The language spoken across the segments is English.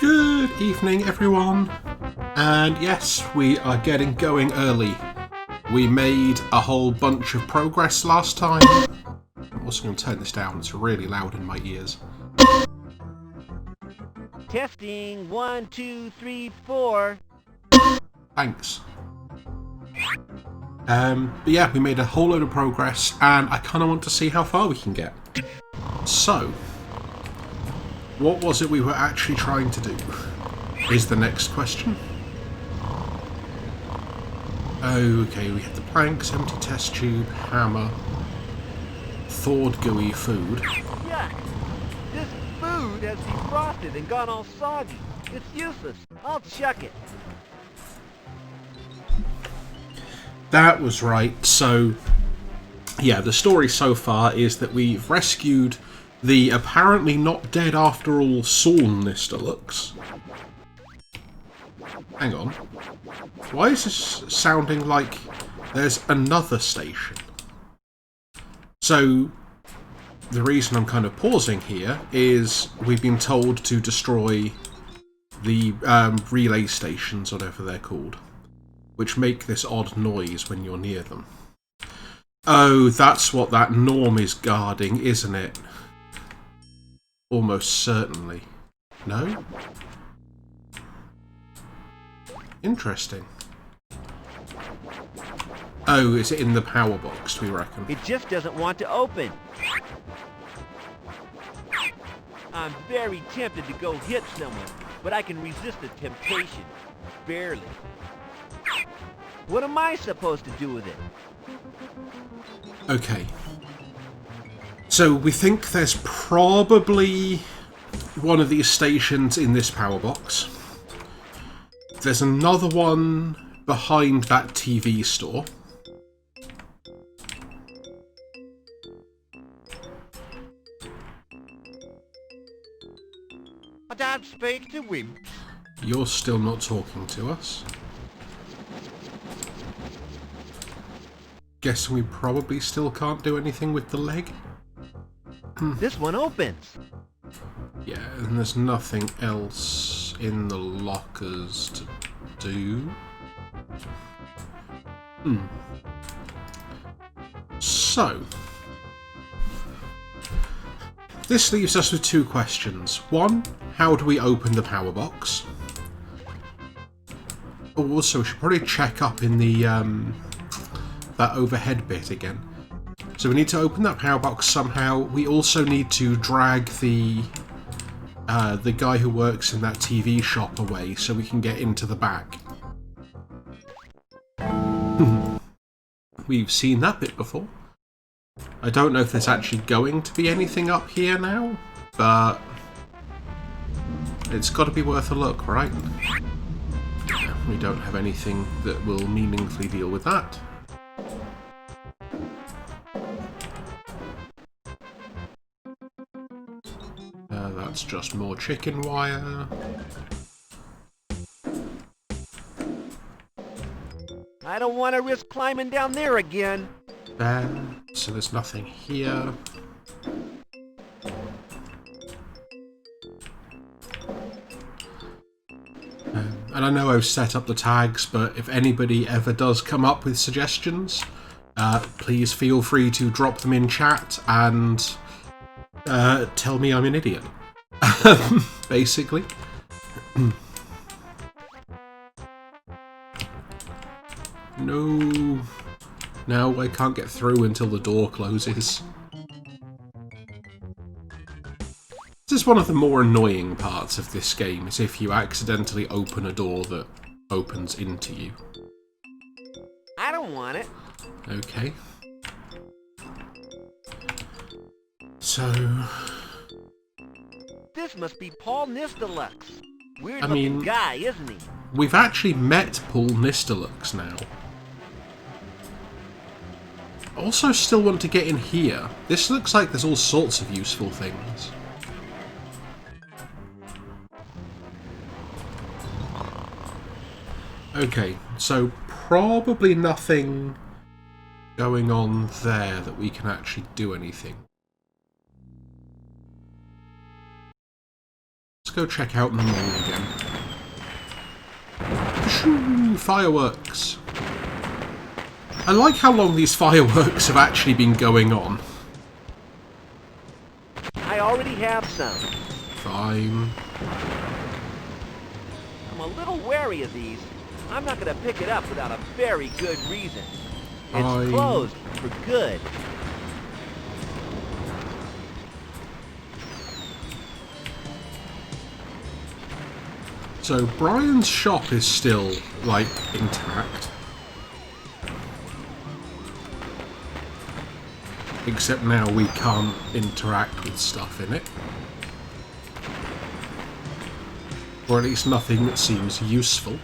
Good evening, everyone. And yes, we are getting going early. We made a whole bunch of progress last time. I'm also going to turn this down, it's really loud in my ears. Testing, 1, 2, 3, 4. Thanks. But yeah, we made a whole load of progress, and I kind of want to see how far we can get. So, what was it we were actually trying to do? Is the next question. Okay, we had the planks, empty test tube, hammer, thawed gooey food. Yuck! This food has defrosted and gone all soggy. It's useless. I'll chuck it. That was right. So, yeah, the story so far is that we've rescued the apparently not dead after all Saul Nistalux. Hang on. Why is this sounding like there's another station? So, the reason I'm kind of pausing here is we've been told to destroy the relay stations, whatever they're called, which make this odd noise when you're near them. Oh, that's what that Norm is guarding, isn't it? Almost certainly. No? Interesting. Oh, is it in the power box, do we reckon? It just doesn't want to open. I'm very tempted to go hit someone, but I can resist the temptation. Barely. What am I supposed to do with it? Okay. So we think there's probably one of these stations in this power box. There's another one behind that TV store. I don't speak to wimps. You're still not talking to us. Guessing we probably still can't do anything with the leg. This one opens. Yeah, and there's nothing else in the lockers to do. So, this leaves us with two questions. One, how do we open the power box? Oh, also, we should probably check up in the that overhead bit again. So we need to open that power box somehow. We also need to drag the guy who works in that TV shop away so we can get into the back. We've seen that bit before. I don't know if there's actually going to be anything up here now, but it's got to be worth a look, right? We don't have anything that will meaningfully deal with that. That's just more chicken wire. I don't want to risk climbing down there again. There. So there's nothing here. And I know I've set up the tags, but if anybody ever does come up with suggestions, please feel free to drop them in chat and tell me I'm an idiot. Basically. No. Now I can't get through until the door closes. This is one of the more annoying parts of this game, is if you accidentally open a door that opens into you. I don't want it. Okay. So... This must be Paul Nistalux. Weird I mean, looking guy, isn't he? we've actually met Paul Nistalux now. Also still want to get in here. This looks like there's all sorts of useful things. Okay, so probably nothing going on there that we can actually do anything. go check out the mall again. Shoo, fireworks. I like how long these fireworks have actually been going on. I already have some. Fine. I'm a little wary of these. I'm not going to pick it up without a very good reason. It's closed for good. So Brian's shop is still, like, intact. Except now we can't interact with stuff in it. Or at least nothing that seems useful.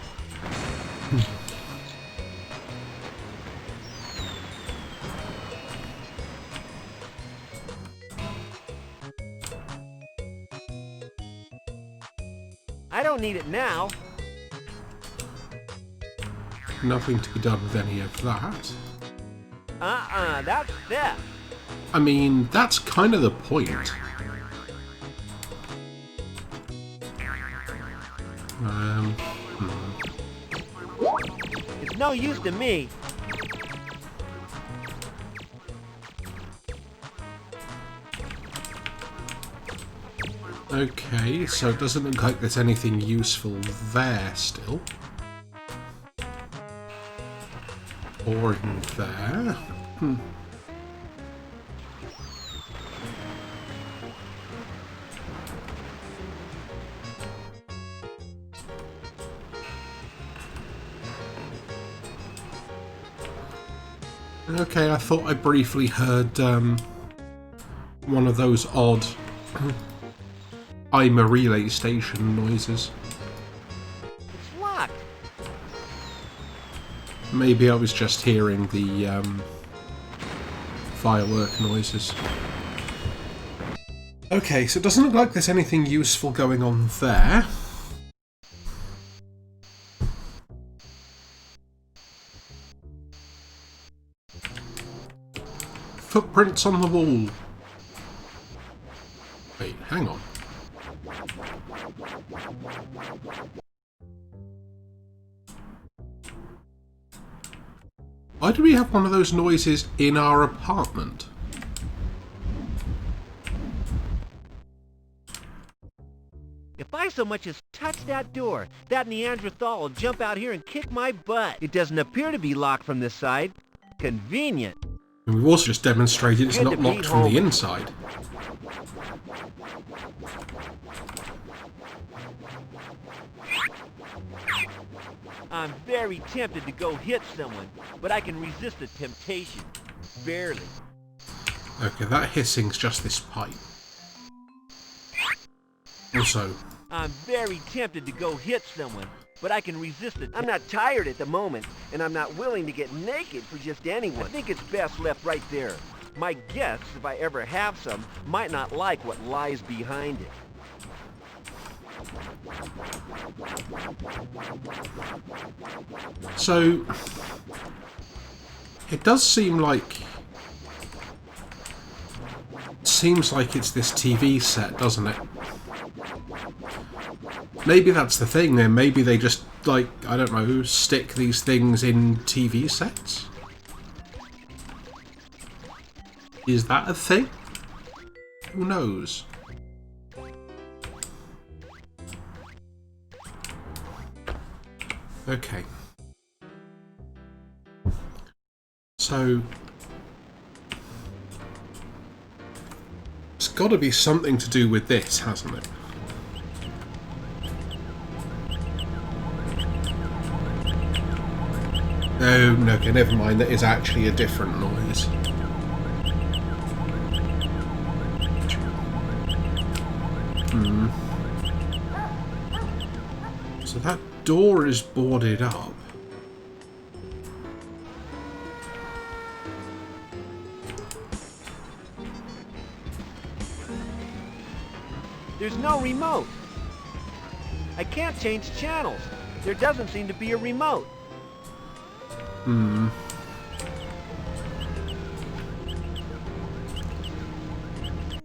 I don't need it now. Nothing to be done with any of that. That's theft. I mean, that's kind of the point. It's no use to me. Okay, so it doesn't look like there's anything useful there still. Or in there. Okay, I thought I briefly heard one of those odd I'm a relay station noises. It's locked. Maybe I was just hearing the firework noises. Okay, so it doesn't look like there's anything useful going on there. Footprints on the wall. Wait, hang on. Why do we have one of those noises in our apartment? If I so much as touch that door, that Neanderthal will jump out here and kick my butt. It doesn't appear to be locked from this side. Convenient. And we've also just demonstrated it's Good not to locked beat from the home. inside. I'm very tempted to go hit someone, but I can resist the temptation. Barely. Okay, that hissing's just this pipe. Also, I'm very tempted to go hit someone, but I can resist it. I'm not tired at the moment, and I'm not willing to get naked for just anyone. I think it's best left right there. My guests, if I ever have some, might not like what lies behind it. so it does seem like it's this TV set, doesn't it? Maybe that's the thing then. Maybe they just, like, I don't know, stick these things in TV sets? Is that a thing? Who knows? Okay. So it's got to be something to do with this, hasn't it? Oh, no, okay, never mind. That is actually a different noise. So that door is boarded up. There's no remote. I can't change channels. There doesn't seem to be a remote.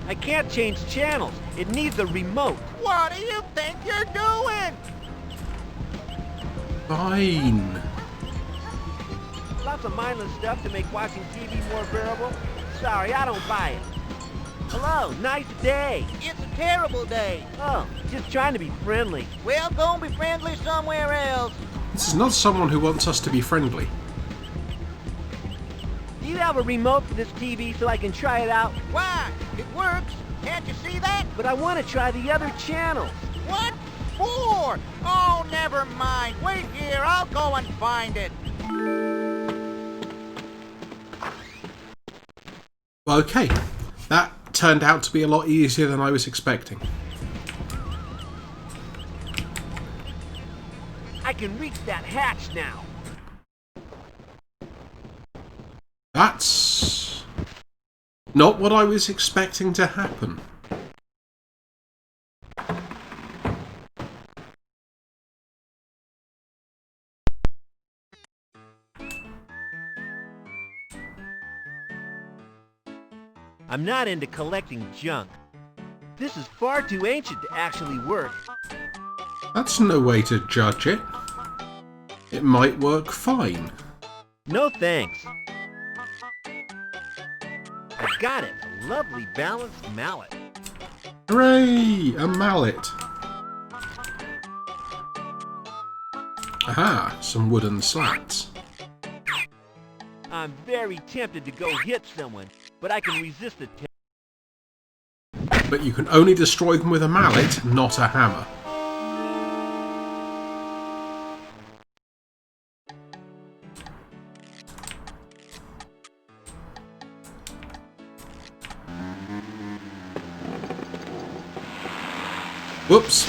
I can't change channels. It needs a remote. What do you think you're doing? Fine. Lots of mindless stuff to make watching TV more bearable. Sorry, I don't buy it. Hello, nice day. It's a terrible day. Oh, just trying to be friendly. Well, go and be friendly somewhere else. This is not someone who wants us to be friendly. Do you have a remote for this TV so I can try it out? Why? It works. Can't you see that? But I want to try the other channels. What for? Oh, never mind. Wait here. I'll go and find it. Okay, that turned out to be a lot easier than I was expecting. I can reach that hatch now. That's not what I was expecting to happen. I'm not into collecting junk. This is far too ancient to actually work. That's no way to judge it. It might work fine. No thanks. I've got it. A lovely balanced mallet. Hooray! A mallet. Aha, some wooden slats. I'm very tempted to go hit someone, but I can resist the But you can only destroy them with a mallet, not a hammer. Whoops.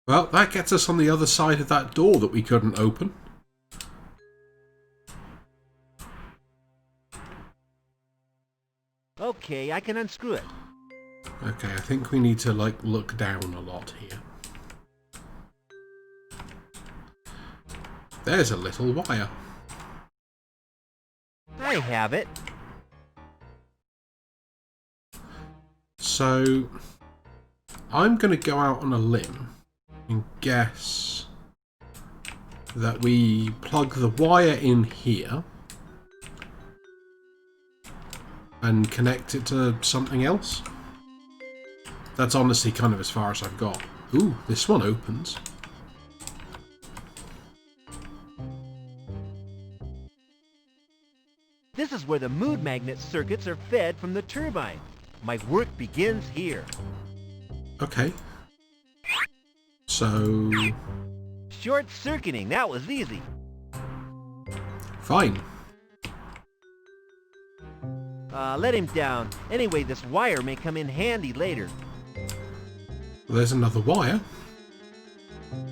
Well, that gets us on the other side of that door that we couldn't open. Okay, I can unscrew it. Okay, I think we need to, like, look down a lot here. There's a little wire. I have it. So, I'm going to go out on a limb and guess that we plug the wire in here and connect it to something else. That's honestly kind of as far as I've got. Ooh, this one opens. This is where the mood magnet circuits are fed from the turbine. My work begins here. Okay. So, Short-circuiting, that was easy. fine. Let him down. Anyway, this wire may come in handy later. There's another wire.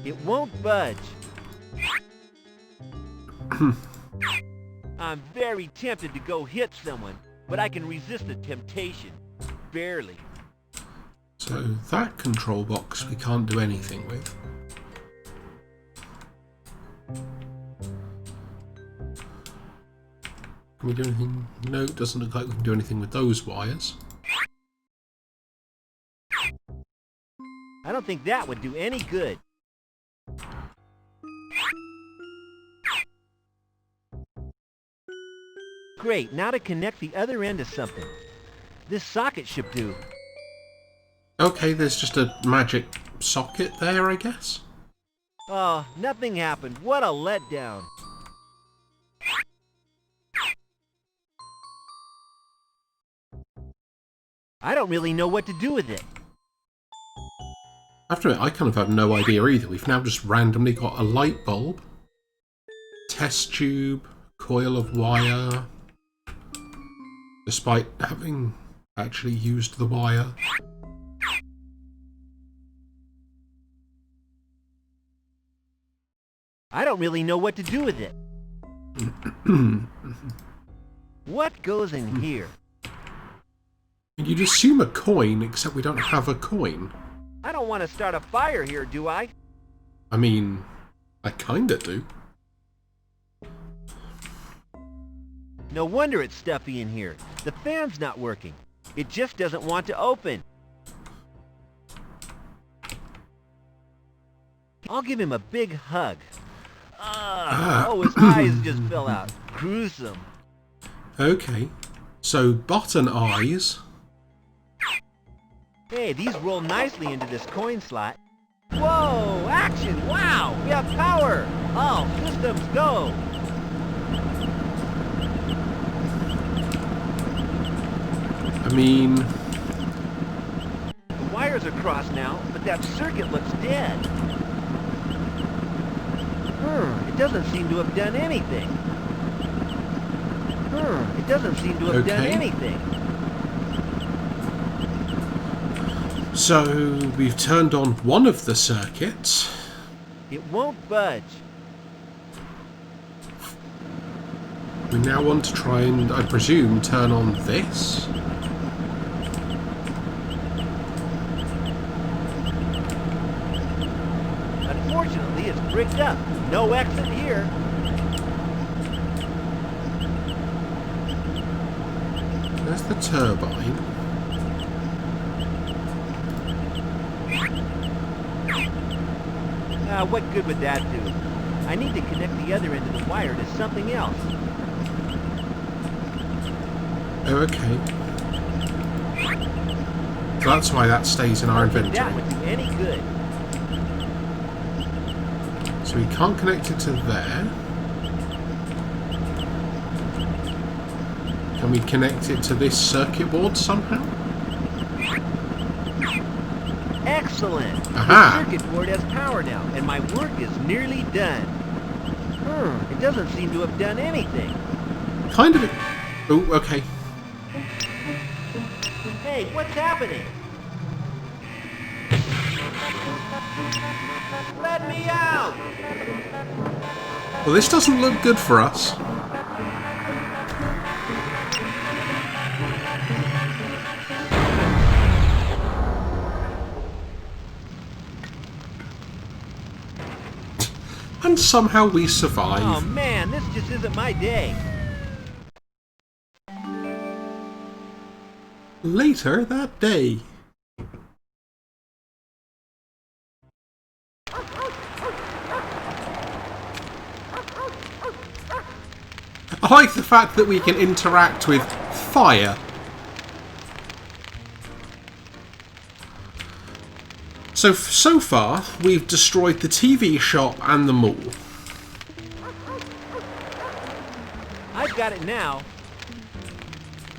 It won't budge. I'm very tempted to go hit someone, but I can resist the temptation. Barely. So that control box we can't do anything with. Can we do anything? No, it doesn't look like we can do anything with those wires. I don't think that would do any good. Great, now to connect the other end to something. This socket should do. Okay, there's just a magic socket there, I guess. Oh, nothing happened. What a letdown. I don't really know what to do with it. I have to admit, I kind of have no idea either. We've now just randomly got a light bulb, test tube, coil of wire, despite having actually used the wire. I don't really know what to do with it. What goes in here? You'd assume a coin, except we don't have a coin. I don't want to start a fire here, do I? I mean, I kinda do. No wonder it's stuffy in here. The fan's not working. It just doesn't want to open. I'll give him a big hug. Oh, his eyes just fell out. Gruesome. Okay. So, button eyes. Hey, these roll nicely into this coin slot. Whoa! Action! Wow! We have power! All systems go! I mean... The wires are crossed now, but that circuit looks dead. It doesn't seem to have done anything. It doesn't seem to have done anything. So, we've turned on one of the circuits. It won't budge. We now want to try and, I presume, turn on this. Unfortunately, it's bricked up. No exit here. There's the turbine. What good would that do? I need to connect the other end of the wire to something else. Oh, okay. So that's why that stays in our inventory. That would do any good. So we can't connect it to there. Can we connect it to this circuit board somehow? Excellent! Aha! The circuit board has power now, and my work is nearly done. It doesn't seem to have done anything. Kind of. Oh, okay. Hey, what's happening? Let me out! Well, this doesn't look good for us. And somehow we survive. Oh man, this just isn't my day. Later that day. I like the fact that we can interact with fire. So far, we've destroyed the TV shop and the mall. I've got it now.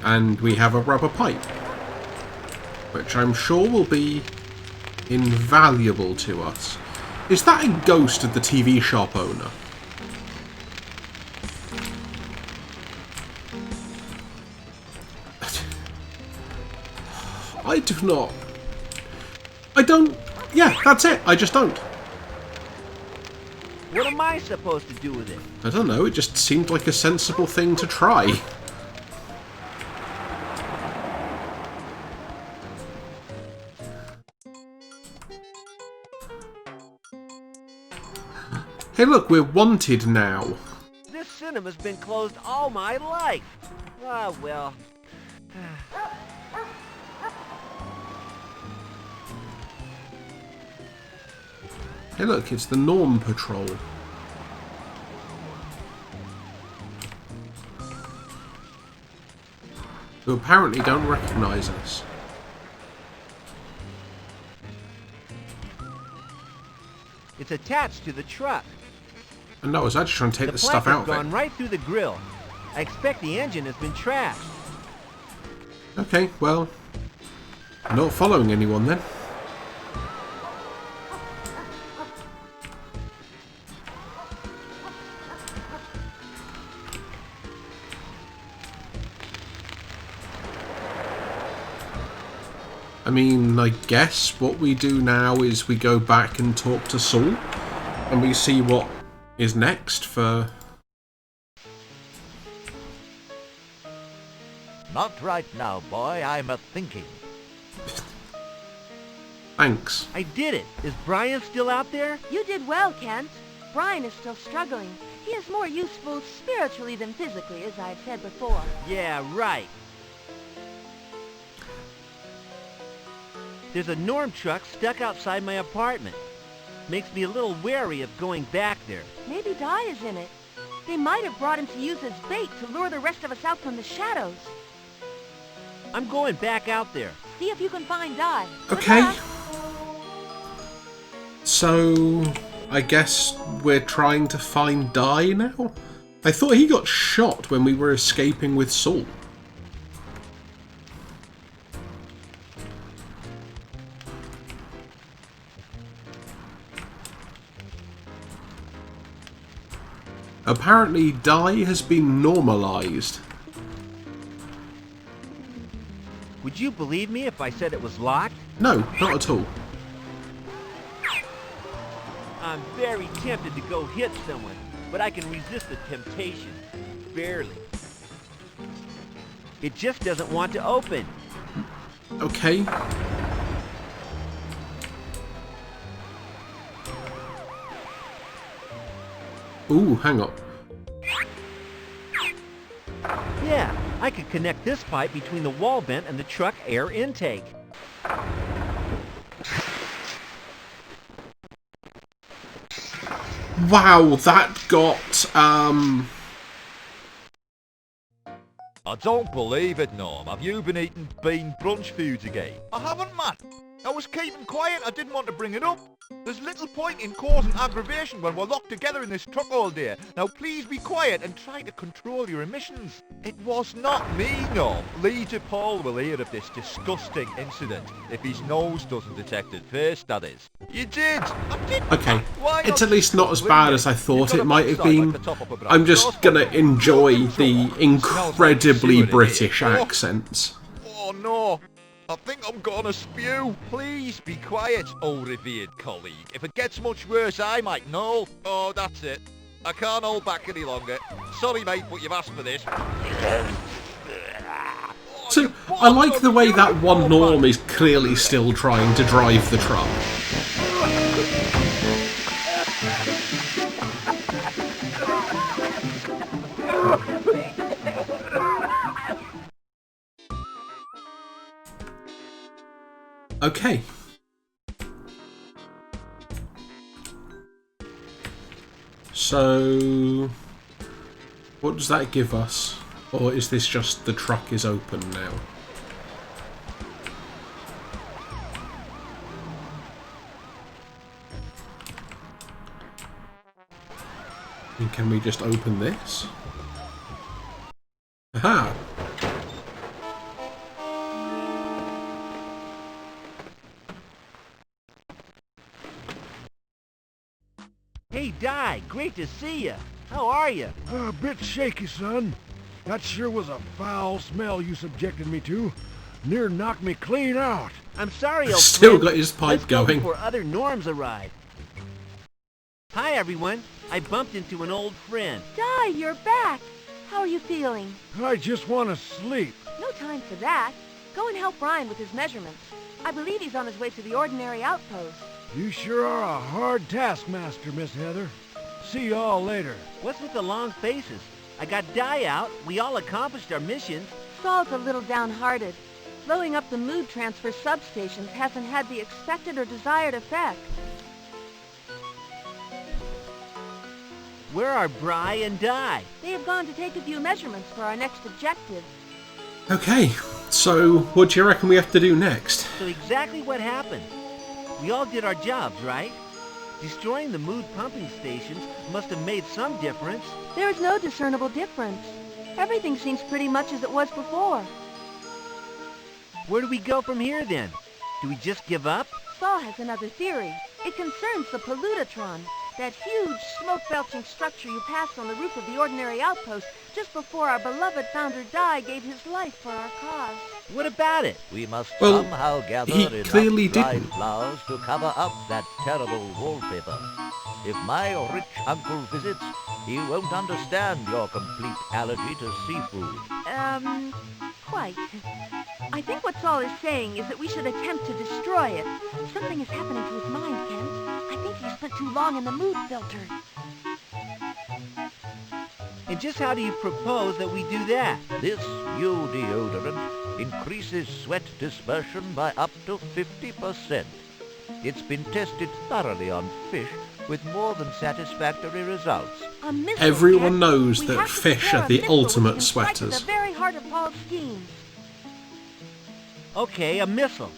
And we have a rubber pipe, which I'm sure will be invaluable to us. Is that a ghost of the TV shop owner? I do not. I don't. Yeah, that's it. I just don't. What am I supposed to do with it? I don't know. It just seemed like a sensible thing to try. Hey look, we're wanted now. This cinema's been closed all my life. Ah, well. Hey look, it's the Norm Patrol. Who apparently don't recognise us. It's attached to the truck. And no, I was actually trying to take the stuff plank out has of gone it. right through the grill. I expect the engine has been trashed. Okay, well, not following anyone then. I mean, I guess what we do now is we go back and talk to Saul, and we see what is next for... Not right now, boy. I'm a-thinking. Thanks. I did it. Is Brian still out there? You did well, Kent. Brian is still struggling. He is more useful spiritually than physically, as I've said before. Yeah, right. There's a Norm truck stuck outside my apartment. Makes me a little wary of going back there. Maybe Di is in it. They might have brought him to use as bait to lure the rest of us out from the shadows. I'm going back out there. See if you can find Di. Okay. So, I guess we're trying to find Di now? I thought he got shot when we were escaping with Saul. Apparently, Di has been normalized. Would you believe me if I said it was locked? No, not at all. I'm very tempted to go hit someone, but I can resist the temptation. Barely. It just doesn't want to open. Okay. Ooh, hang on. Yeah, I could connect this pipe between the wall vent and the truck air intake. Wow, that got, I don't believe it, Norm. Have you been eating bean brunch foods again? I haven't, man. I was keeping quiet. I didn't want to bring it up. There's little point in causing aggravation when we're locked together in this truck all day. Now please be quiet and try to control your emissions. It was not me, Norm. Leader Paul will hear of this disgusting incident if his nose doesn't detect it first, that is. You did. I did. okay. Why It's not at least not as bad as I thought You've got it a might have backside been. like the top of a branch. I'm just gonna enjoy the incredibly sewer in British here. accents. Oh no. I think I'm gonna spew. Please be quiet, oh revered colleague. If it gets much worse, I might know. Oh, that's it. I can't hold back any longer. Sorry, mate, but you've asked for this. So, I like the way that one Norm is clearly still trying to drive the truck. Okay. So, what does that give us? Or is this just the truck is open now? And can we just open this? Aha! Hey, Di, great to see you. How are you? A bit shaky, son. That sure was a foul smell you subjected me to. Near knocked me clean out. I'm sorry, old Still friend. got his pipe Let's go going. before other norms arrive. Hi, everyone. I bumped into an old friend. Di, you're back. How are you feeling? I just want to sleep. No time for that. Go and help Brian with his measurements. I believe he's on his way to the ordinary outpost. You sure are a hard taskmaster, Miss Heather. See you all later. What's with the long faces? I got Di out. We all accomplished our missions. Saul's a little downhearted. Blowing up the mood transfer substations hasn't had the expected or desired effect. Where are Bri and Di? They have gone to take a few measurements for our next objective. Okay, so what do you reckon we have to do next? So exactly what happened? We all did our jobs, right? Destroying the mood pumping stations must have made some difference. There is no discernible difference. Everything seems pretty much as it was before. Where do we go from here, then? Do we just give up? Saul has another theory. It concerns the pollutatron, that huge smoke-belching structure you passed on the roof of the ordinary outpost just before our beloved founder Di gave his life for our cause. What about it? We must Well, somehow gather he enough clearly dried didn't. flowers to cover up that terrible wallpaper. If my rich uncle visits, he won't understand your complete allergy to seafood. Quite. I think what Saul is saying is that we should attempt to destroy it. Something is happening to his mind, Kent. I think he spent too long in the mood filter. And just how do you propose that we do that? This new deodorant increases sweat dispersion by up to 50%. It's been tested thoroughly on fish with more than satisfactory results. A missile, Everyone Ken. knows We that have to fish prepare are a the missile which ultimate can strike at sweaters. the very heart of Paul's schemes. Okay, a missile.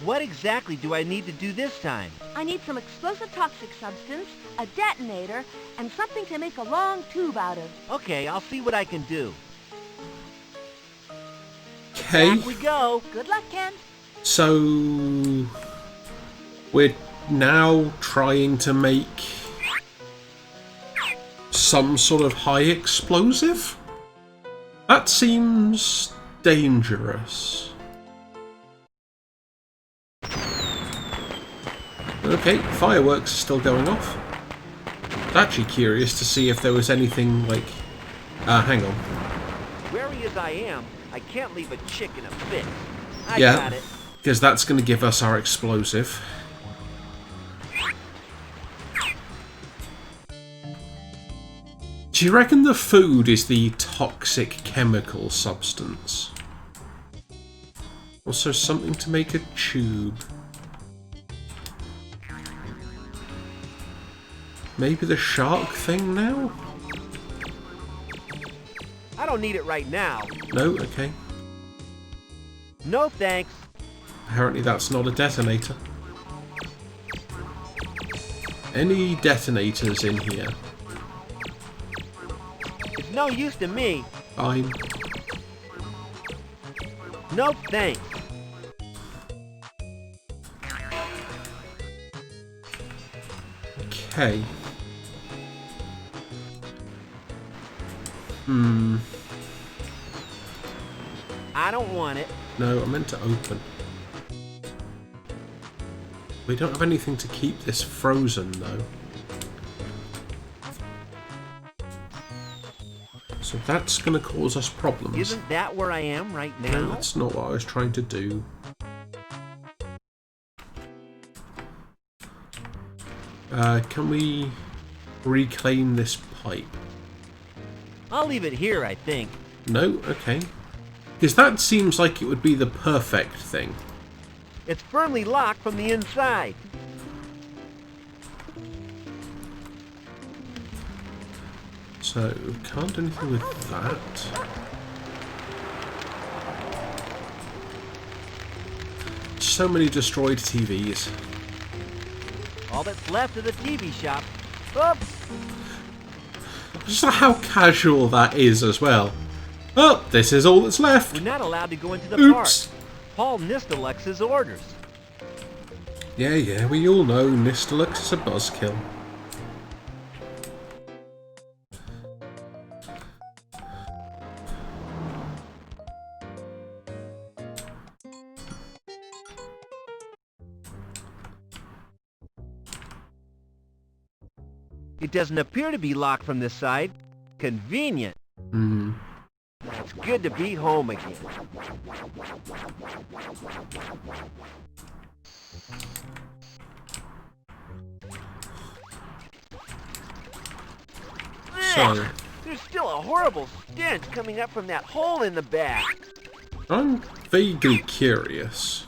What exactly do I need to do this time? I need some explosive toxic substance, a detonator, and something to make a long tube out of. Okay, I'll see what I can do. Okay, Back we go. Good luck, Ken. so we're now trying to make some sort of high explosive? That seems dangerous. Okay, fireworks are still going off. I'm actually curious to see if there was anything like... hang on. Wary as I am, I can't leave a chick in a fit. I Yeah, got it. because that's going to give us our explosive. Do you reckon the food is the toxic chemical substance? Also something to make a tube. Maybe the shark thing now? I don't need it right now. No? Okay. No thanks. Apparently that's not a detonator. Any detonators in here? It's no use to me. Fine. No thanks. Okay. I don't want it. No, I meant to open. We don't have anything to keep this frozen, though. So that's going to cause us problems. Isn't that where I am right No, now? that's not what I was trying to do. Can we reclaim this pipe? I'll leave it here, I think. No? Okay. Because that seems like it would be the perfect thing. It's firmly locked from the inside. So, can't do anything with that. So many destroyed TVs. All that's left of the TV shop. Oh, Just how casual that is as well. Oh, this is all that's left. we're not allowed to go into the Oops. park. Paul Nistalux's orders. Yeah, we all know Nistalux is a buzzkill. It doesn't appear to be locked from this side. Convenient. It's good to be home again. So, Ugh, there's still a horrible stench coming up from that hole in the back. I'm vaguely curious.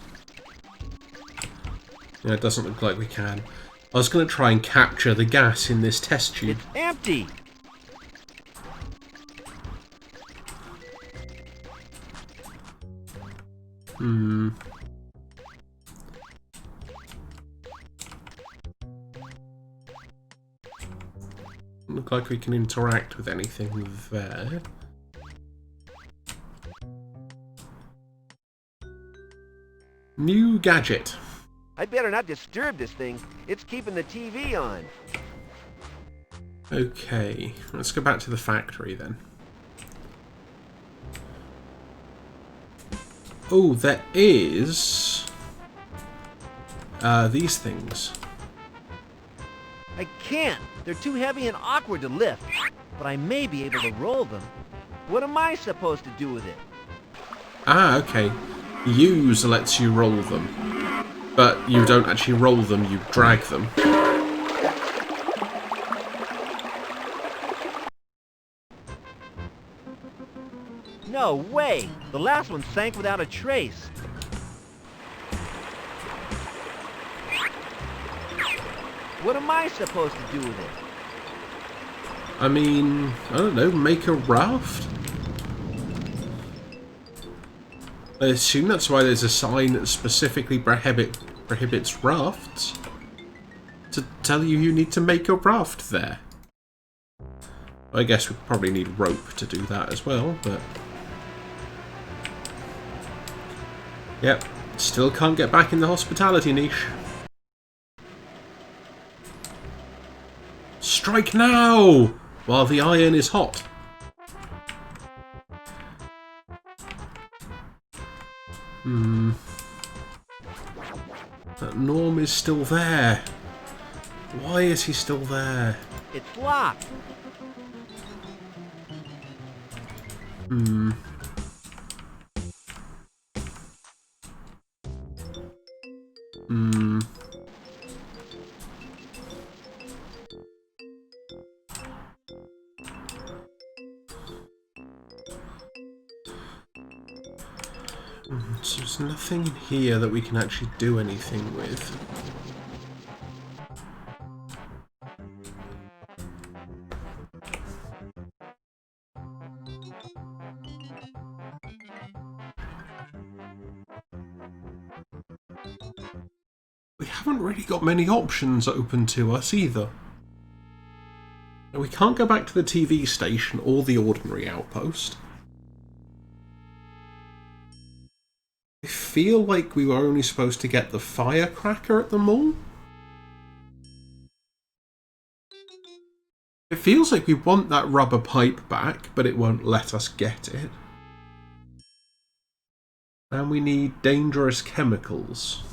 Yeah, it doesn't look like we can. I was going to try and capture the gas in this test tube. It's empty. Look like we can interact with anything there. New gadget. I'd better not disturb this thing. It's keeping the TV on. Okay, let's go back to the factory then. Oh, there is... these things. I can't. They're too heavy and awkward to lift. But I may be able to roll them. What am I supposed to do with it? Ah, okay. Use lets you roll them. But you don't actually roll them, you drag them. No way! The last one sank without a trace. What am I supposed to do with it? I mean, I don't know, make a raft? I assume that's why there's a sign that specifically prohibits rafts. To tell you need to make a raft there. I guess we probably need rope to do that as well, but... Yep, still can't get back in the hospitality niche. Strike now! While the iron is hot. That Norm is still there. Why is he still there? It's locked. So there's nothing in here that we can actually do anything with. We haven't really got many options open to us either. Now, we can't go back to the TV station or the ordinary outpost. I feel like we were only supposed to get the firecracker at the mall. It feels like we want that rubber pipe back, but it won't let us get it. And we need dangerous chemicals.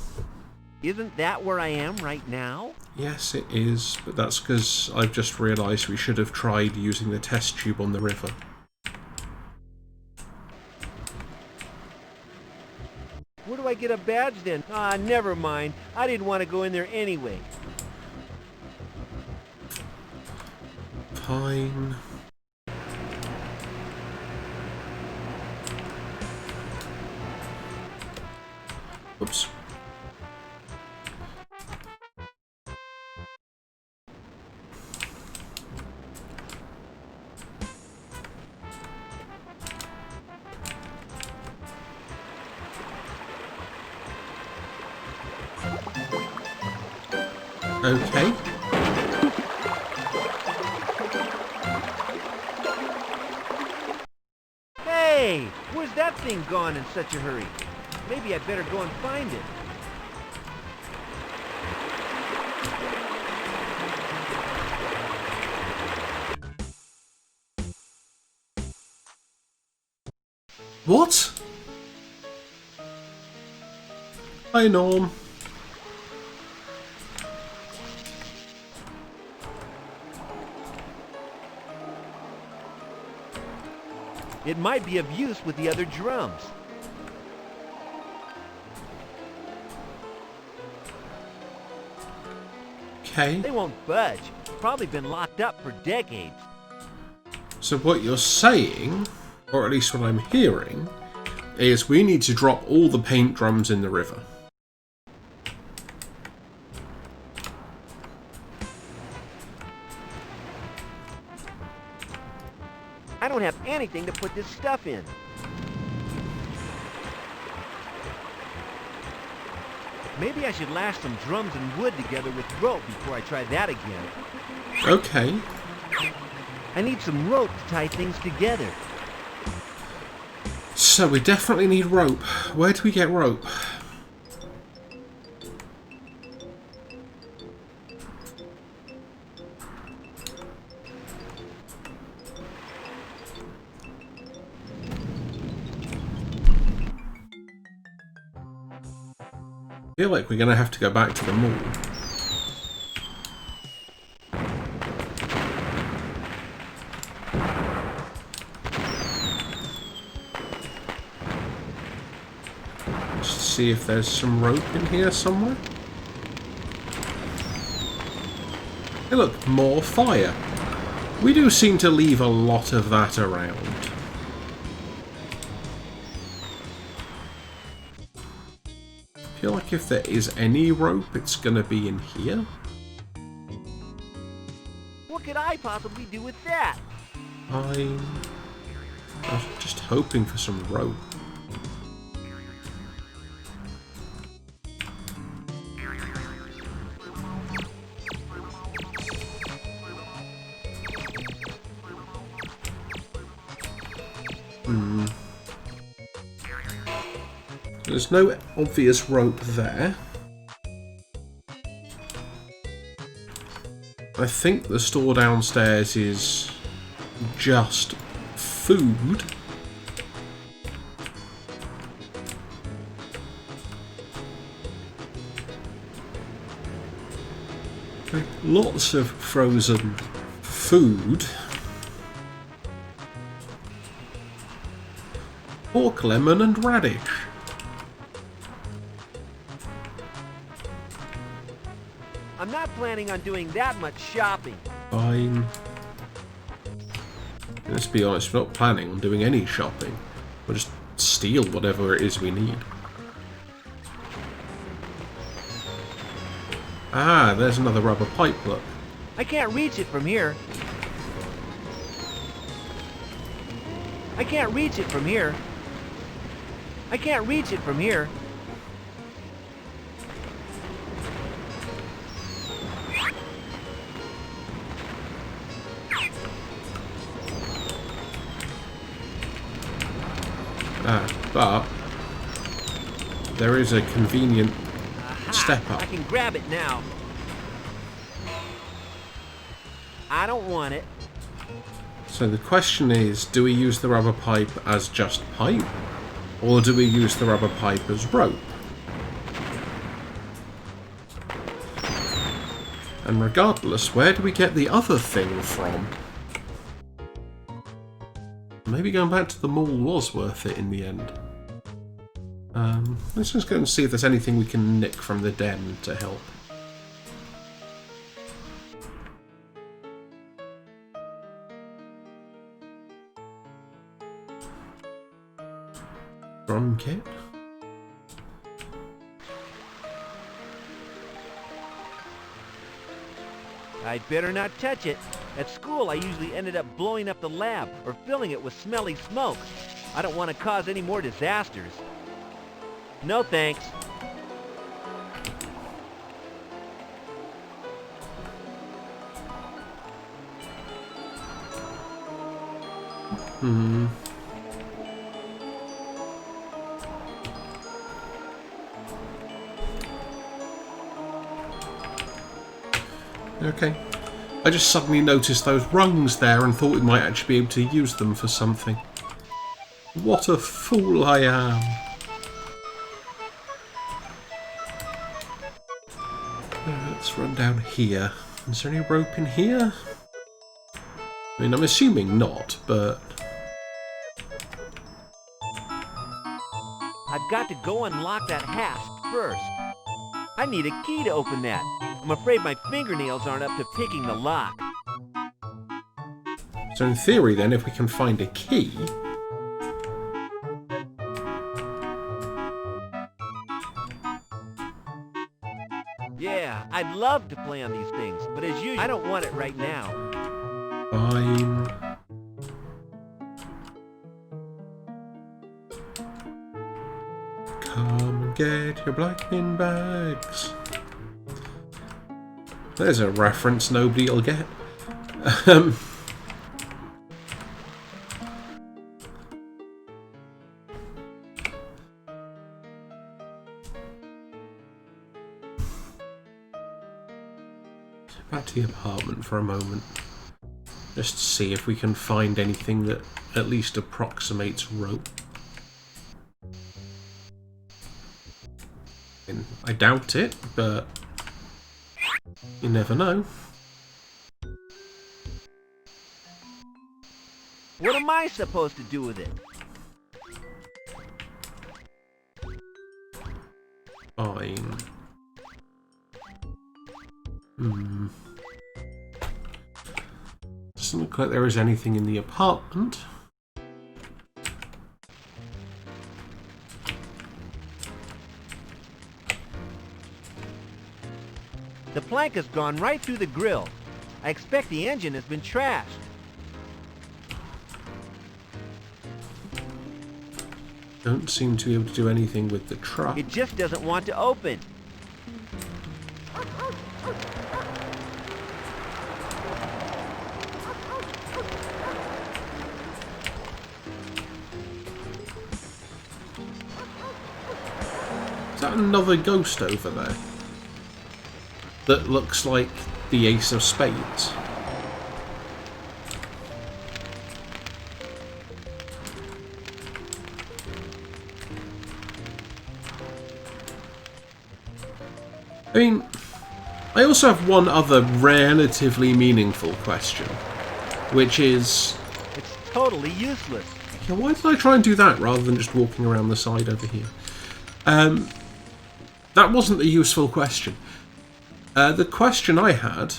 Isn't that where I am right now? Yes, it is, but that's because I've just realised we should have tried using the test tube on the river. Where do I get a badge then? Ah, never mind. I didn't want to go in there anyway. Fine. Oops. Okay. Hey! Where's that thing gone in such a hurry? Maybe I'd better go and find it. What? Hi, Norm. It might be of use with the other drums. Okay. They won't budge. Probably been locked up for decades. So what you're saying, or at least what I'm hearing, is we need to drop all the paint drums in the river. I don't have anything to put this stuff in. Maybe I should lash some drums and wood together with rope before I try that again. Okay. I need some rope to tie things together. So we definitely need rope. Where do we get rope? I feel like we're going to have to go back to the mall. Just to see if there's some rope in here somewhere. Hey look, more fire. We do seem to leave a lot of that around. feel like if there is any rope, it's going to be in here. What could I possibly do with that? I was just hoping for some rope. There's no obvious rope there. I think the store downstairs is just food. Lots of frozen food. Pork, lemon and radish. I'm not planning on doing that much shopping. Fine. Let's be honest, we're not planning on doing any shopping. We'll just steal whatever it is we need. Ah, there's another rubber pipe, look. I can't reach it from here. I can't reach it from here. I can't reach it from here. But there is a convenient step up. I can grab it now. I don't want it. So the question is, do we use the rubber pipe as just pipe? Or do we use the rubber pipe as rope? And regardless, where do we get the other thing from? Maybe going back to the mall was worth it in the end. Let's just go and see if there's anything we can nick from the den to help. Drum kit. I'd better not touch it. At school, I usually ended up blowing up the lab or filling it with smelly smoke. I don't want to cause any more disasters. No thanks. Okay. I just suddenly noticed those rungs there and thought we might actually be able to use them for something. What a fool I am. Let's run down here. Is there any rope in here? I mean, I'm assuming not, but... I've got to go unlock that hasp first. I need a key to open that. I'm afraid my fingernails aren't up to picking the lock. So in theory then, if we can find a key... Yeah, I'd love to play on these things, but as usual, I don't want it right now. Fine. Come and get your blackening bags. There's a reference nobody'll get. Back to the apartment for a moment. Just to see if we can find anything that at least approximates rope. And I doubt it, but you never know. What am I supposed to do with it? Fine. Doesn't look like there is anything in the apartment. plank has gone right through the grill. I expect the engine has been trashed. Don't seem to be able to do anything with the truck. It just doesn't want to open. Is that another ghost over there? That looks like the Ace of Spades. I mean, I also have one other relatively meaningful question, which is... It's totally useless. Yeah, why did I try and do that rather than just walking around the side over here? That wasn't the useful question. The question I had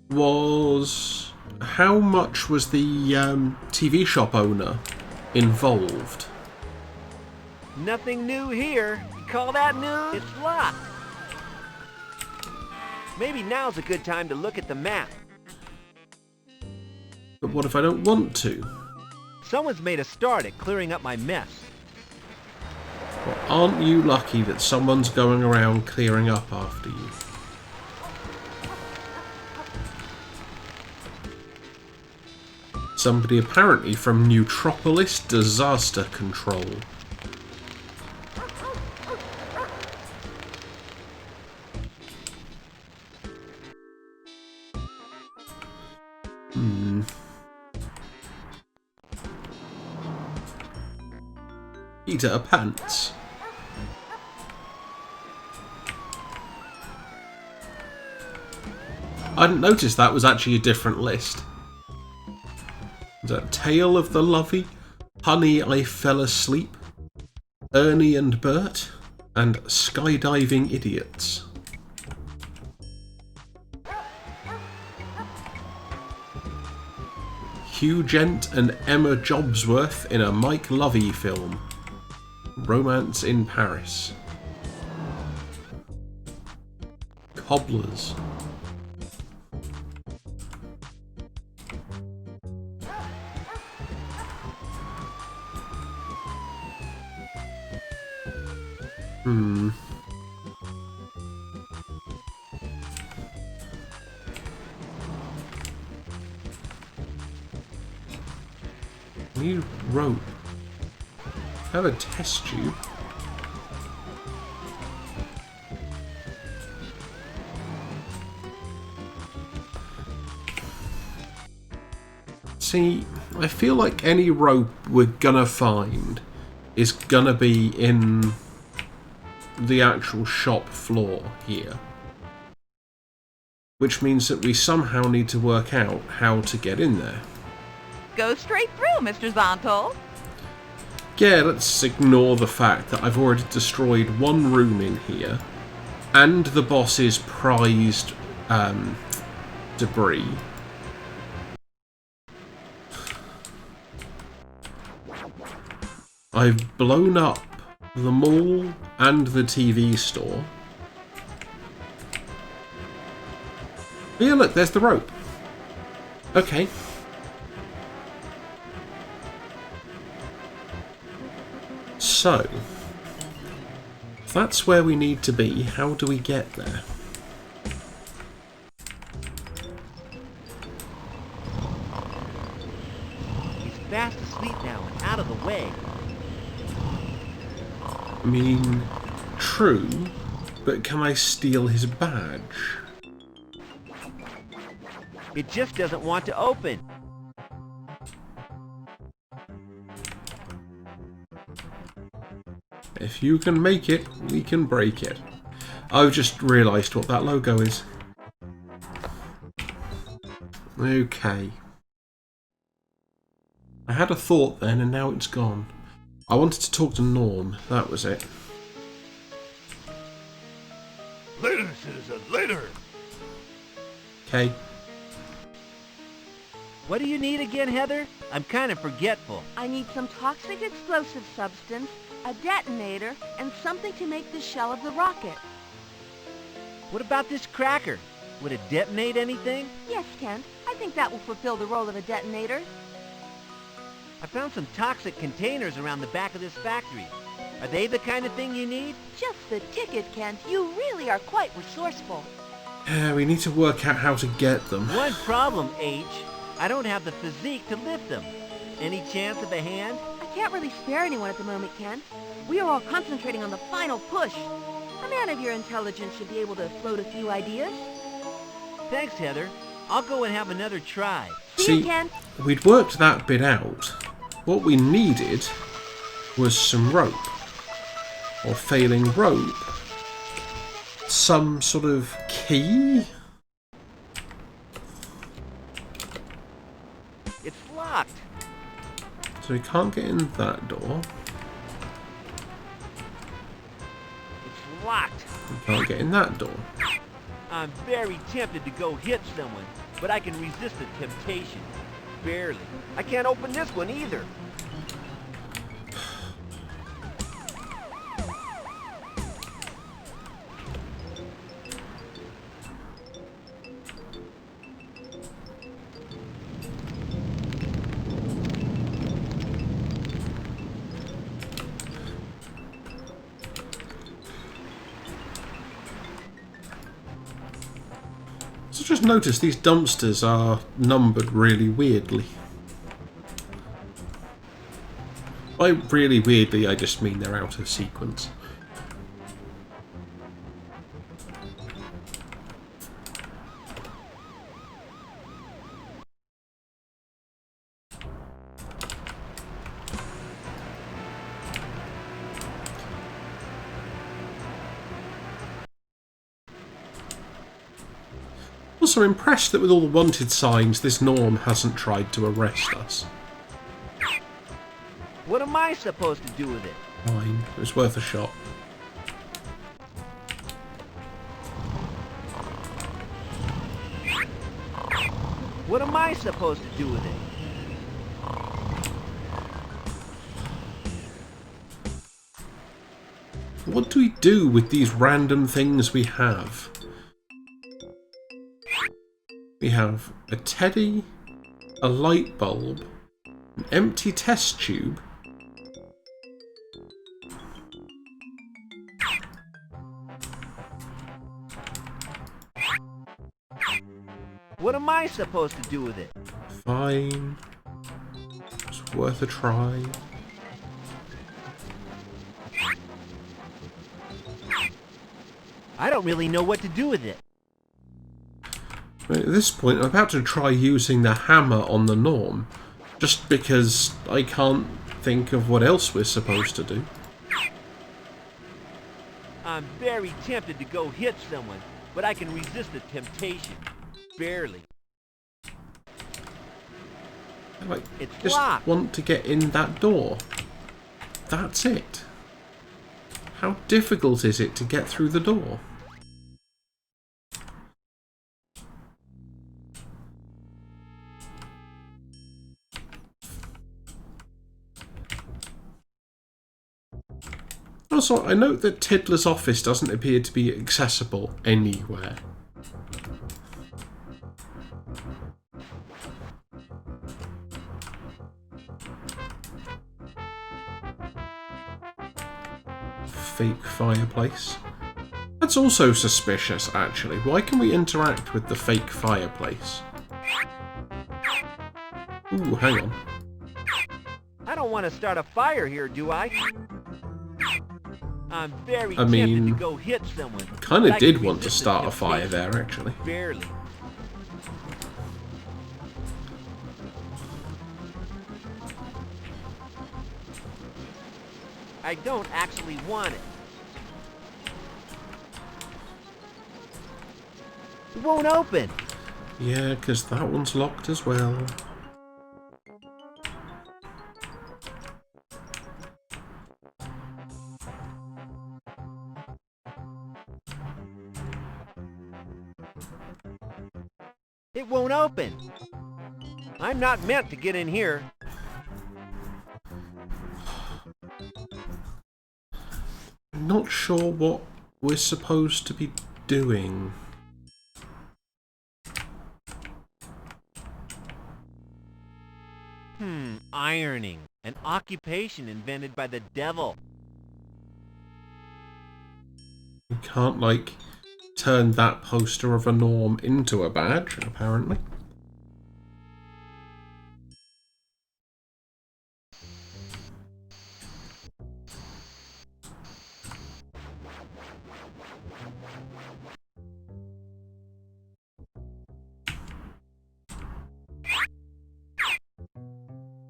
was, how much was the TV shop owner involved? Nothing new here. You call that new? It's locked. Maybe now's a good time to look at the map. But what if I don't want to? Someone's made a start at clearing up my mess. Well, aren't you lucky that someone's going around clearing up after you? Somebody apparently from Neutropolis Disaster Control. Peter Pants. I didn't notice that was actually a different list. Is that Tale of the Lovey, Honey I Fell Asleep, Ernie and Bert, and Skydiving Idiots. Hugh Gent and Emma Jobsworth in a Mike Lovey film. Romance in Paris. Cobblers. Need rope. Have a test tube. See, I feel like any rope we're gonna find is gonna be in the actual shop floor here. Which means that we somehow need to work out how to get in there. Go straight through, Mr. Zonto. Yeah, let's ignore the fact that I've already destroyed one room in here and the boss's prized debris. I've blown up the mall and the TV store. Yeah, look, there's the rope. Okay. So, if that's where we need to be, how do we get there? He's fast asleep now and out of the way. I mean, true, but can I steal his badge? It just doesn't want to open. If you can make it, we can break it. I've just realised what that logo is. Okay. I had a thought then and now it's gone. I wanted to talk to Norm, that was it. Later, citizen, later! Okay. What do you need again, Heather? I'm kind of forgetful. I need some toxic explosive substance, a detonator, and something to make the shell of the rocket. What about this cracker? Would it detonate anything? Yes, Kent. I think that will fulfill the role of a detonator. I found some toxic containers around the back of this factory. Are they the kind of thing you need? Just the ticket, Kent. You really are quite resourceful. Yeah, we need to work out how to get them. One problem, H. I don't have the physique to lift them. Any chance of a hand? I can't really spare anyone at the moment, Kent. We are all concentrating on the final push. A man of your intelligence should be able to float a few ideas. Thanks, Heather. I'll go and have another try. See you, Kent. We'd worked that bit out. What we needed was some rope. Or failing rope. Some sort of key? It's locked. So we can't get in that door. It's locked. We can't get in that door. I'm very tempted to go hit someone, but I can resist the temptation. Barely. I can't open this one either. So just notice these dumpsters are numbered really weirdly. By really weirdly, I just mean they're out of sequence. Also impressed that with all the wanted signs, this Norm hasn't tried to arrest us. What am I supposed to do with it? Fine, it was worth a shot. What am I supposed to do with it? What do we do with these random things we have? We have a teddy, a light bulb, an empty test tube. What am I supposed to do with it? Fine. It's worth a try. I don't really know what to do with it. At this point, I'm about to try using the hammer on the Norm, just because I can't think of what else we're supposed to do. I'm very tempted to go hit someone, but I can resist the temptation. Barely. I It's just locked. want to get in that door. That's it. How difficult is it to get through the door? Also, I note that Tiddler's office doesn't appear to be accessible anywhere. Fake fireplace. That's also suspicious, actually. Why can we interact with the fake fireplace? Ooh, hang on. I don't want to start a fire here, do I? I'm very tempted to go hit someone. Kind but of I did can want to resist the start a fire temptation. there, actually. Barely. I don't actually want it. It won't open. Yeah, because that one's locked as well. It won't open. I'm not meant to get in here. I'm not sure what we're supposed to be doing. Ironing. An occupation invented by the devil. You can't, like, turn that poster of a norm into a badge, apparently.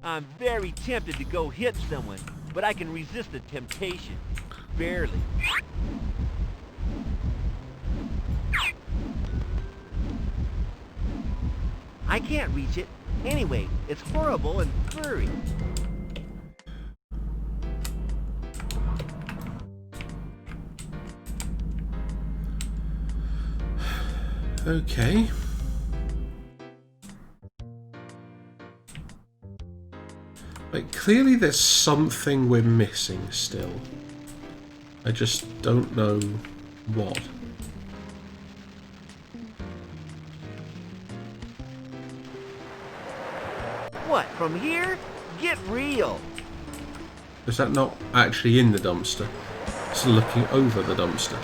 I'm very tempted to go hit someone, but I can resist the temptation. Barely. I can't reach it. Anyway, it's horrible and furry. Okay. Like, clearly there's something we're missing still. I just don't know what. What, from here? Get real! Is that not actually in the dumpster? It's looking over the dumpster.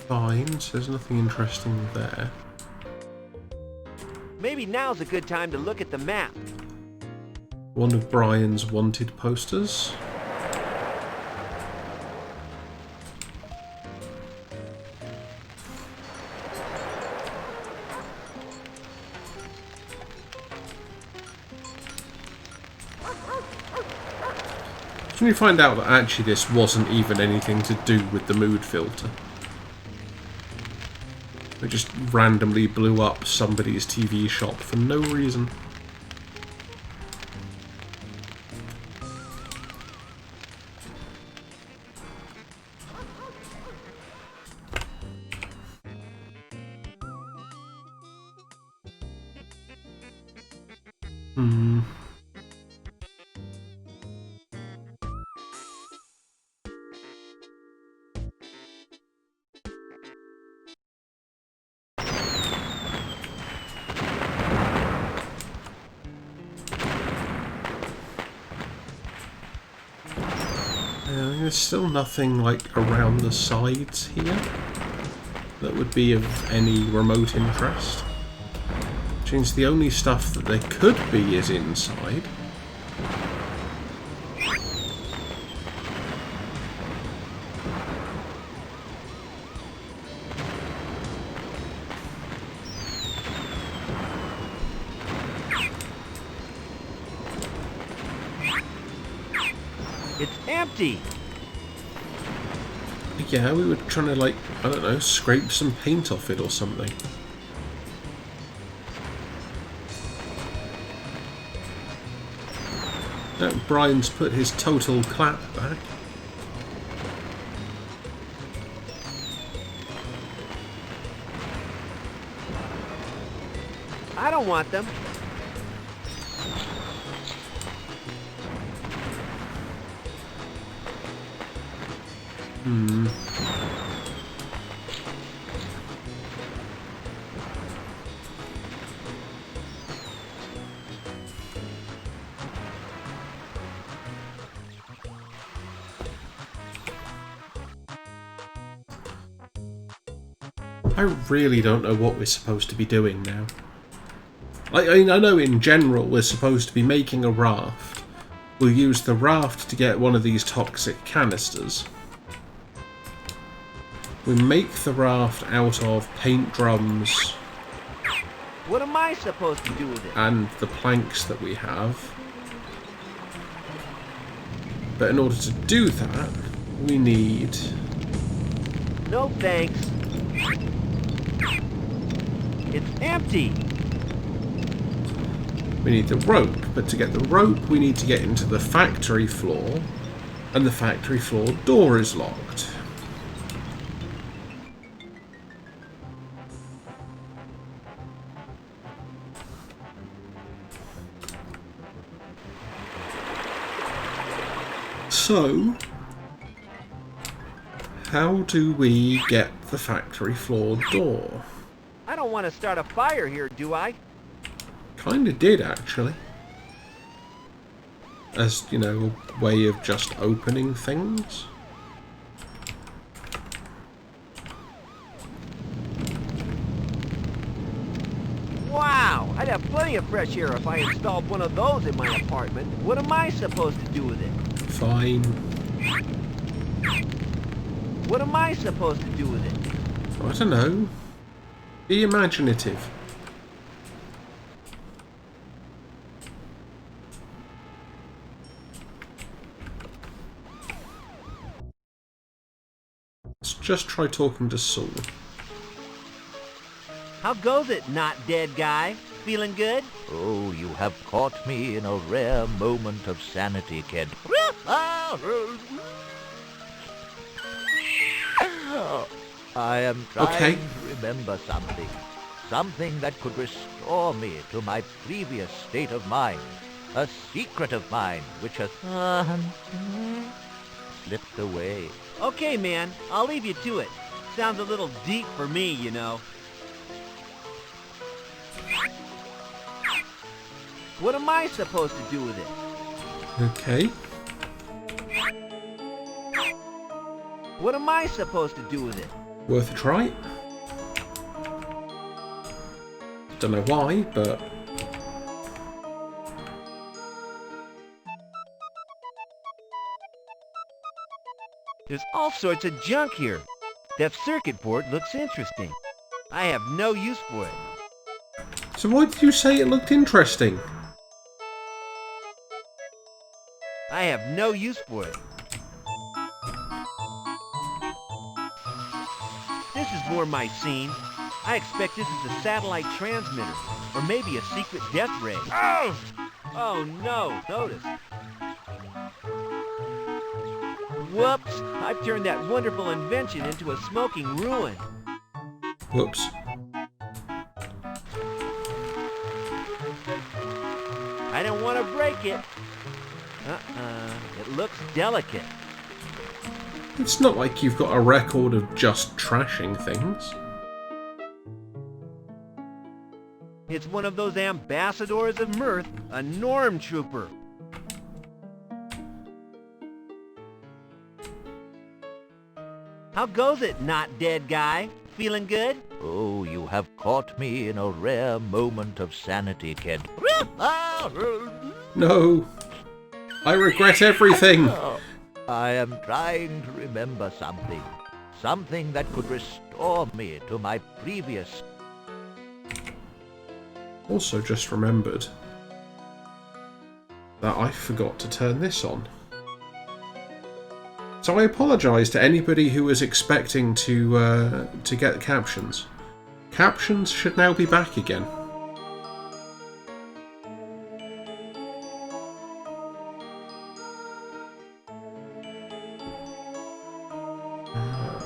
Fine, so there's nothing interesting there. Maybe now's a good time to look at the map. One of Brian's wanted posters. Can we find out that actually this wasn't even anything to do with the mood filter? It just randomly blew up somebody's TV shop for no reason. There's still nothing like around the sides here that would be of any remote interest. Which means the only stuff that there could be is inside. It's empty! Yeah, we were trying to, like, I don't know, scrape some paint off it or something. Brian's put his total clap back. I don't want them. I really don't know what we're supposed to be doing now. I know in general we're supposed to be making a raft. We'll use the raft to get one of these toxic canisters. We make the raft out of paint drums. What am I supposed to do with it? And the planks that we have. But in order to do that, we need... No thanks. It's empty. We need the rope, but to get the rope we need to get into the factory floor, and the factory floor door is locked. So, How do we get the factory floor door? I don't want to start a fire here, do I? Kinda did, actually. As, you know, a way of just opening things. Wow, I'd have plenty of fresh air if I installed one of those in my apartment. What am I supposed to do with it? Fine. What am I supposed to do with it? I don't know. Be imaginative. Let's just try talking to Saul. How goes it, not dead guy? Feeling good? Oh, you have caught me in a rare moment of sanity, Kent. I am trying to remember something. Something that could restore me to my previous state of mind. A secret of mine which has slipped away. Okay, man, I'll leave you to it. Sounds a little deep for me, you know. What am I supposed to do with it? Okay. What am I supposed to do with it? Worth a try. Don't know why, but... There's all sorts of junk here. That circuit board looks interesting. I have no use for it. So why did you say it looked interesting? I have no use for it. This is more my scene. I expect this is a satellite transmitter, or maybe a secret death ray. Oh! Oh no, notice. Whoops! I've turned that wonderful invention into a smoking ruin. Whoops. I don't want to break it. It looks delicate. It's not like you've got a record of just trashing things. It's one of those ambassadors of mirth, a norm trooper. How goes it, not dead guy? Feeling good? Oh, you have caught me in a rare moment of sanity, Kent. No. I regret everything. I am trying to remember something. Something that could restore me to my previous... Also just remembered that I forgot to turn this on. So I apologise to anybody who was expecting to get captions. Captions should now be back again.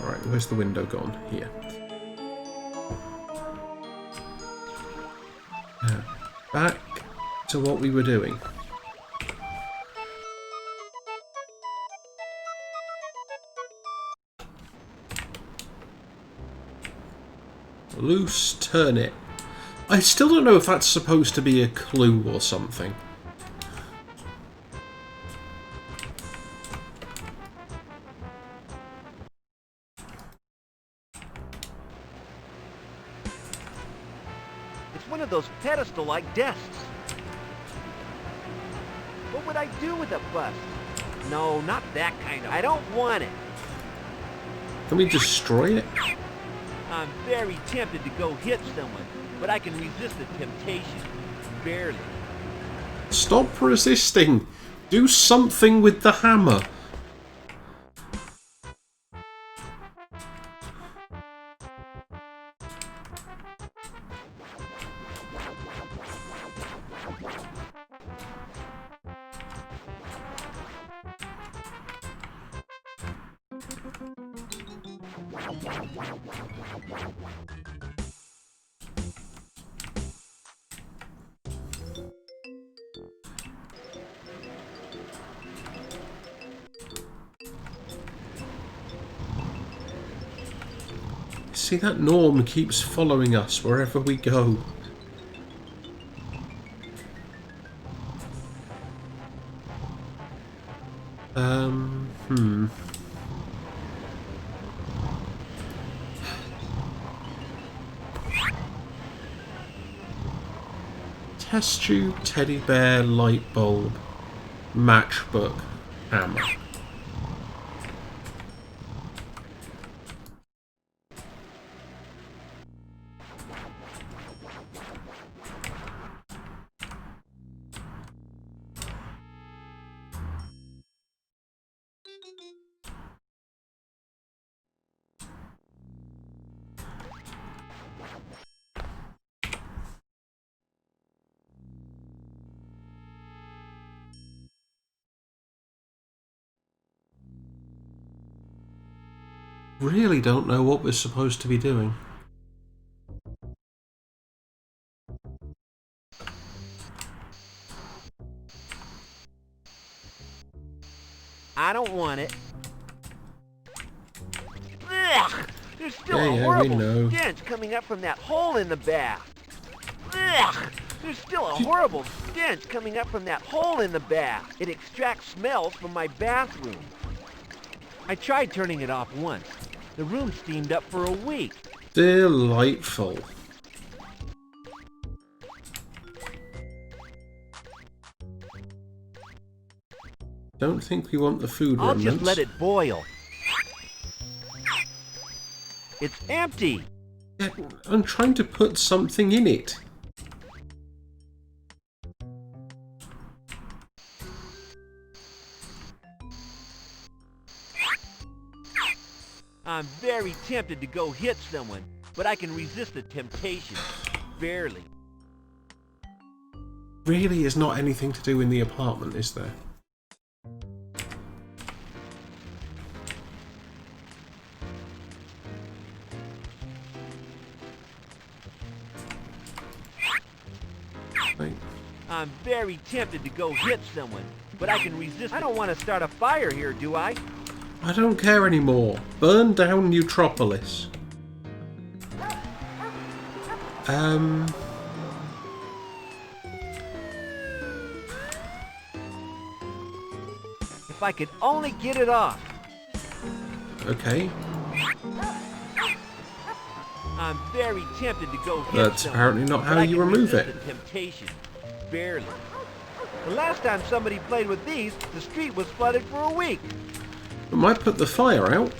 Right, where's the window gone? Here. Back to what we were doing. Loose turnip. I still don't know if that's supposed to be a clue or something. It's one of those pedestal-like desks. What would I do with a bust? No, not that kind of... I don't want it. Can we destroy it? I'm very tempted to go hit someone, but I can resist the temptation. Barely. Stop resisting! Do something with the hammer! See, that Norm keeps following us wherever we go. Test tube, teddy bear, light bulb, matchbook, hammer. Really don't know what we're supposed to be doing. I don't want it. Ugh! There's still a we horrible know. stench coming up from that hole in the bath. Ugh! There's still a horrible stench coming up from that hole in the bath. It extracts smells from my bathroom. I tried turning it off once. The room steamed up for a week. Delightful. Don't think we want the food I'll remnants. just let it boil. It's empty. Yeah, I'm trying to put something in it. I'm very tempted to go hit someone, but I can resist the temptation. Barely. Really is not anything to do in the apartment, is there? Right. I'm very tempted to go hit someone, but I can resist. I don't want to start a fire here, do I? I don't care anymore. Burn down Neutropolis. If I could only get it off. Okay. I'm very tempted to go hit That's someone, apparently not but how I you can remove resist it. the temptation. Barely. The last time somebody played with these, the street was flooded for a week. It might put the fire out.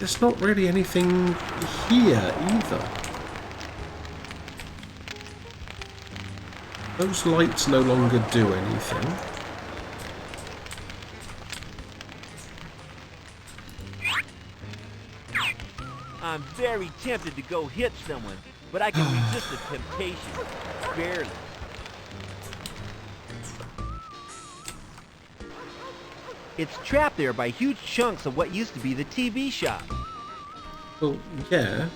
There's not really anything here either. Those lights no longer do anything. I'm very tempted to go hit someone, but I can resist the temptation. Barely. It's trapped there by huge chunks of what used to be the TV shop. Well, yeah.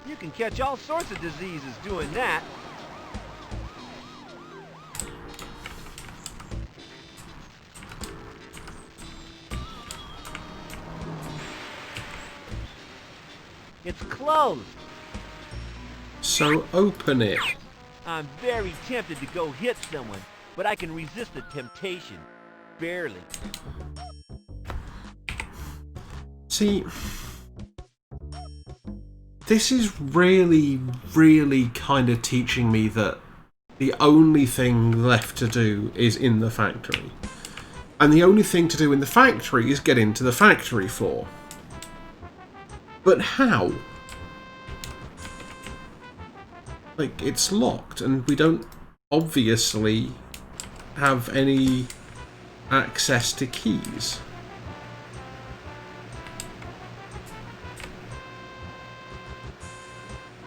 You can catch all sorts of diseases doing that. It's closed. So open it. I'm very tempted to go hit someone, but I can resist the temptation. Barely. See, this is really, really kind of teaching me that the only thing left to do is in the factory. And the only thing to do in the factory is get into the factory floor. But how? Like, it's locked and we don't obviously have any access to keys.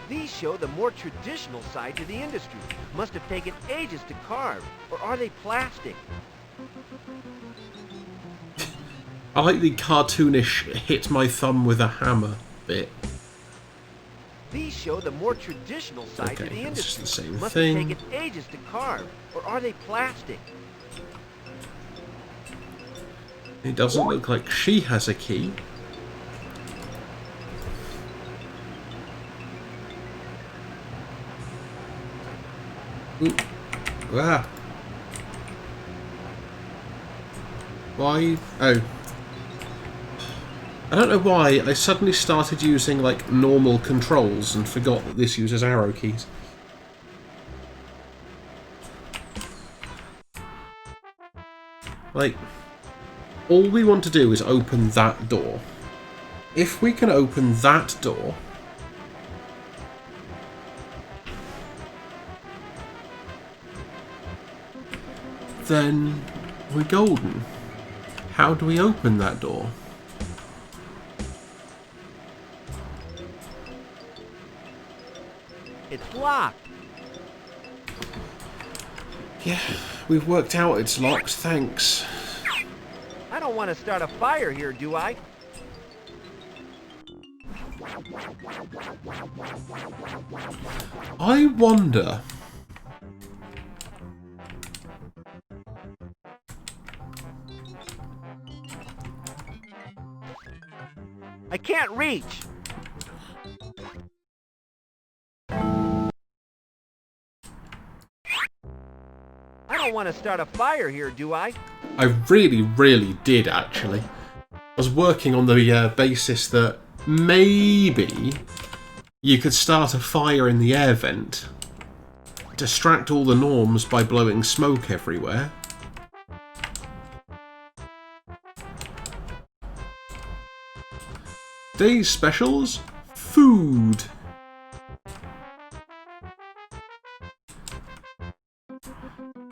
These show the more traditional side to the industry. Must have taken ages to carve. Or are they plastic? I like the cartoonish hit my thumb with a hammer bit. These show the more traditional side Okay, to the it's industry. the same Must thing. have taken ages to carve. Or are they plastic? It doesn't look like she has a key. Ooh. Ah. Why? Oh. I don't know why I suddenly started using like normal controls and forgot that this uses arrow keys. Like, all we want to do is open that door. If we can open that door, then we're golden. How do we open that door? It's locked. Yeah, we've worked out it's locked, thanks. I don't want to start a fire here, do I? I wonder... I can't reach. I don't want to start a fire here, do I? I really did, actually. I was working on the basis that maybe you could start a fire in the air vent, distract all the norms by blowing smoke everywhere. Day's specials? Food.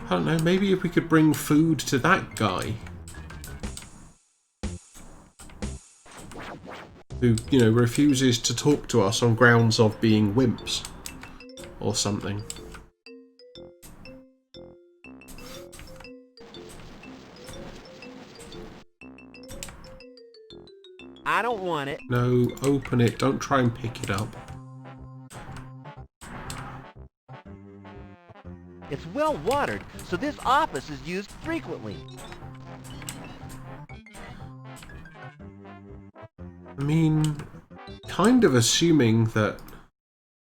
I don't know, maybe if we could bring food to that guy. Who, you know, refuses to talk to us on grounds of being wimps. Or something. I don't want it. No, open it. Don't try and pick it up. It's well watered, so this office is used frequently. I mean, kind of assuming that...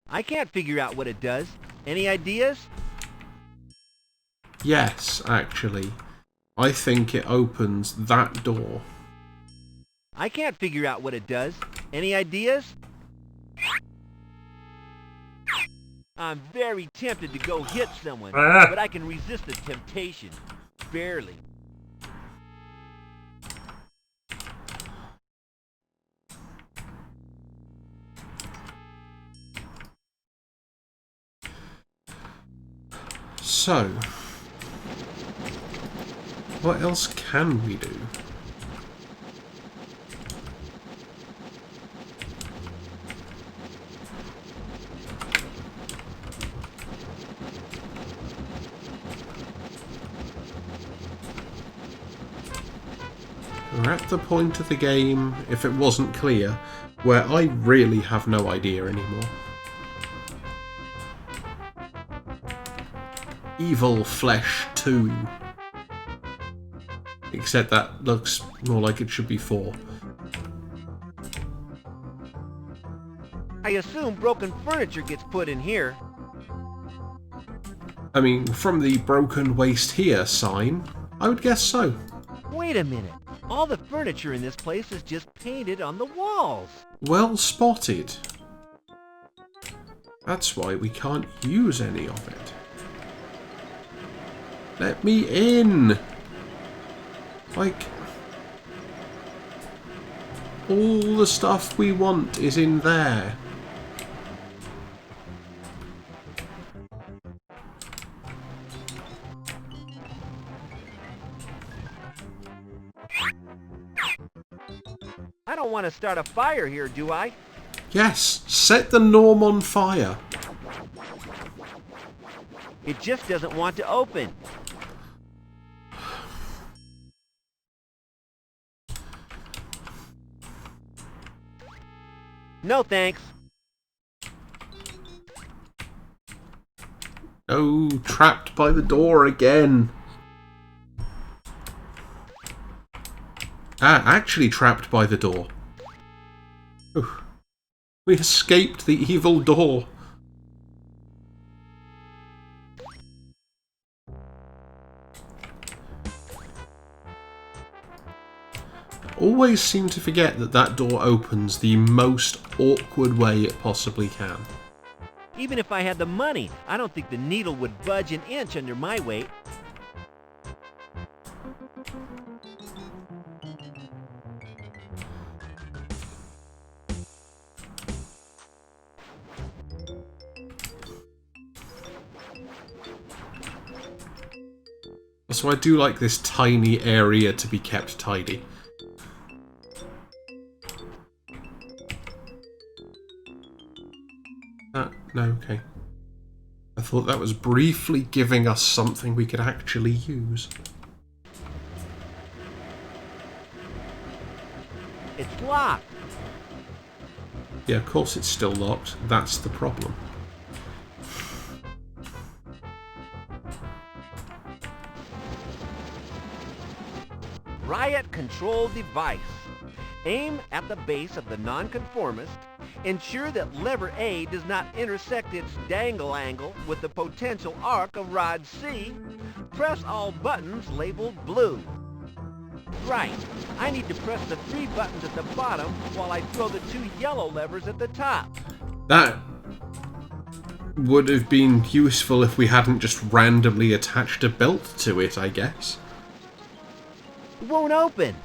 I can't figure out what it does. Any ideas? Yes, actually. I think it opens that door. I can't figure out what it does. Any ideas? I'm very tempted to go hit someone, but I can resist the temptation. Barely. So, what else can we do? We're at the point of the game, if it wasn't clear, where I really have no idea anymore. Evil Flesh 2. Except that looks more like it should be 4. I assume broken furniture gets put in here. I mean, from the broken waste here sign, I would guess so. Wait a minute. All the furniture in this place is just painted on the walls. Well spotted. That's why we can't use any of it. Let me in! Like, all the stuff we want is in there. I don't want to start a fire here, do I? Yes, set the norm on fire. It just doesn't want to open. No thanks. Oh, trapped by the door again. Actually trapped by the door. Ooh. We escaped the evil door. Always seem to forget that that door opens the most awkward way it possibly can. Even if I had the money, I don't think the needle would budge an inch under my weight. So I do like this tiny area to be kept tidy. No, okay. I thought that was briefly giving us something we could actually use. It's locked. Yeah, of course it's still locked. That's the problem. Riot control device. Aim at the base of the nonconformist. Ensure that lever A does not intersect its dangle angle with the potential arc of rod C. Press all buttons labeled blue. Right. I need to press the 3 buttons at the bottom while I throw the 2 yellow levers at the top. That would have been useful if we hadn't just randomly attached a belt to it, I guess. It won't open.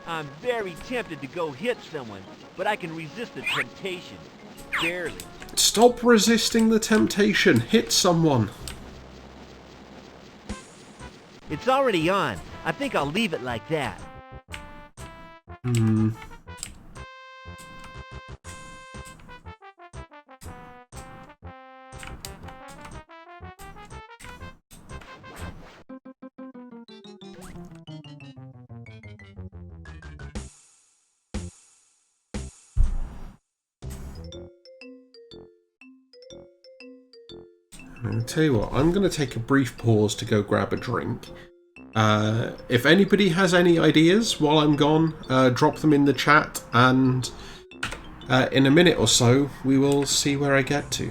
I'm very tempted to go hit someone, but I can resist the temptation. Barely. Stop resisting the temptation. Hit someone. It's already on. I think I'll leave it like that. I'll tell you what, I'm going to take a brief pause to go grab a drink. If anybody has any ideas while I'm gone, drop them in the chat, and in a minute or so, we will see where I get to.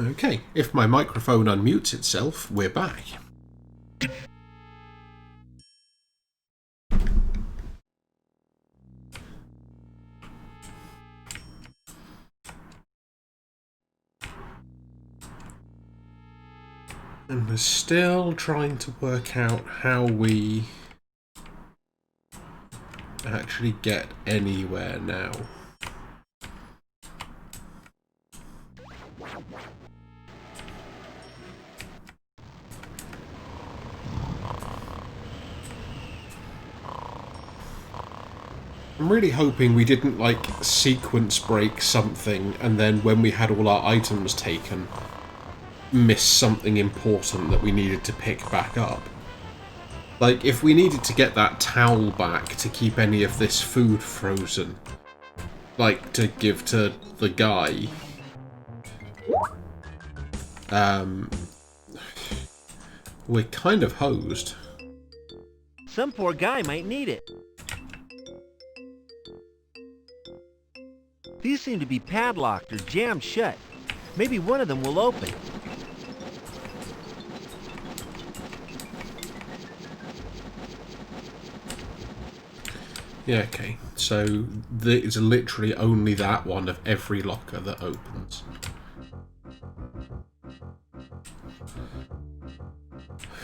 Okay, if my microphone unmutes itself, we're back. And we're still trying to work out how we actually get anywhere now. I'm really hoping we didn't, like, sequence break something and then when we had all our items taken, miss something important that we needed to pick back up. Like, if we needed to get that towel back to keep any of this food frozen, like, to give to the guy, we're kind of hosed. Some poor guy might need it. These seem to be padlocked or jammed shut. Maybe one of them will open. Yeah, okay. So there's literally only that one of every locker that opens.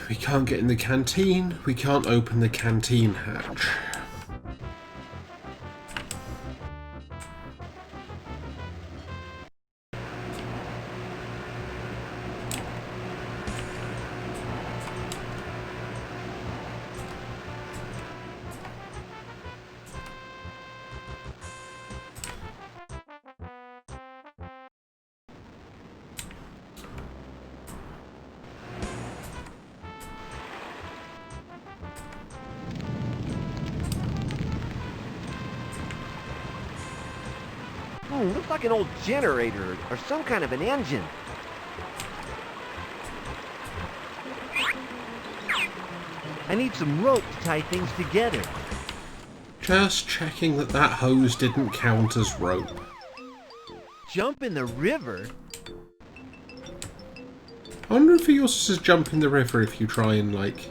We can't get in the canteen. We can't open the canteen hatch. Looks like an old generator or some kind of an engine. I need some rope to tie things together. Just checking that that hose didn't count as rope. Jump in the river? I wonder if you're supposed to jump in the river if you try and, like...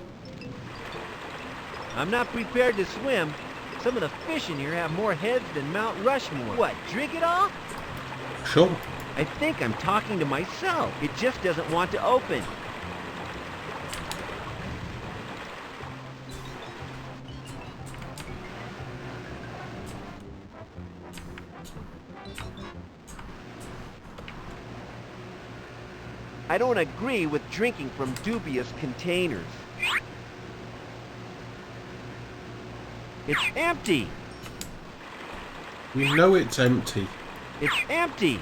I'm not prepared to swim. Some of the fish in here have more heads than Mount Rushmore. What, drink it all? Sure. I think I'm talking to myself. It just doesn't want to open. I don't agree with drinking from dubious containers. It's empty! We know it's empty. It's empty!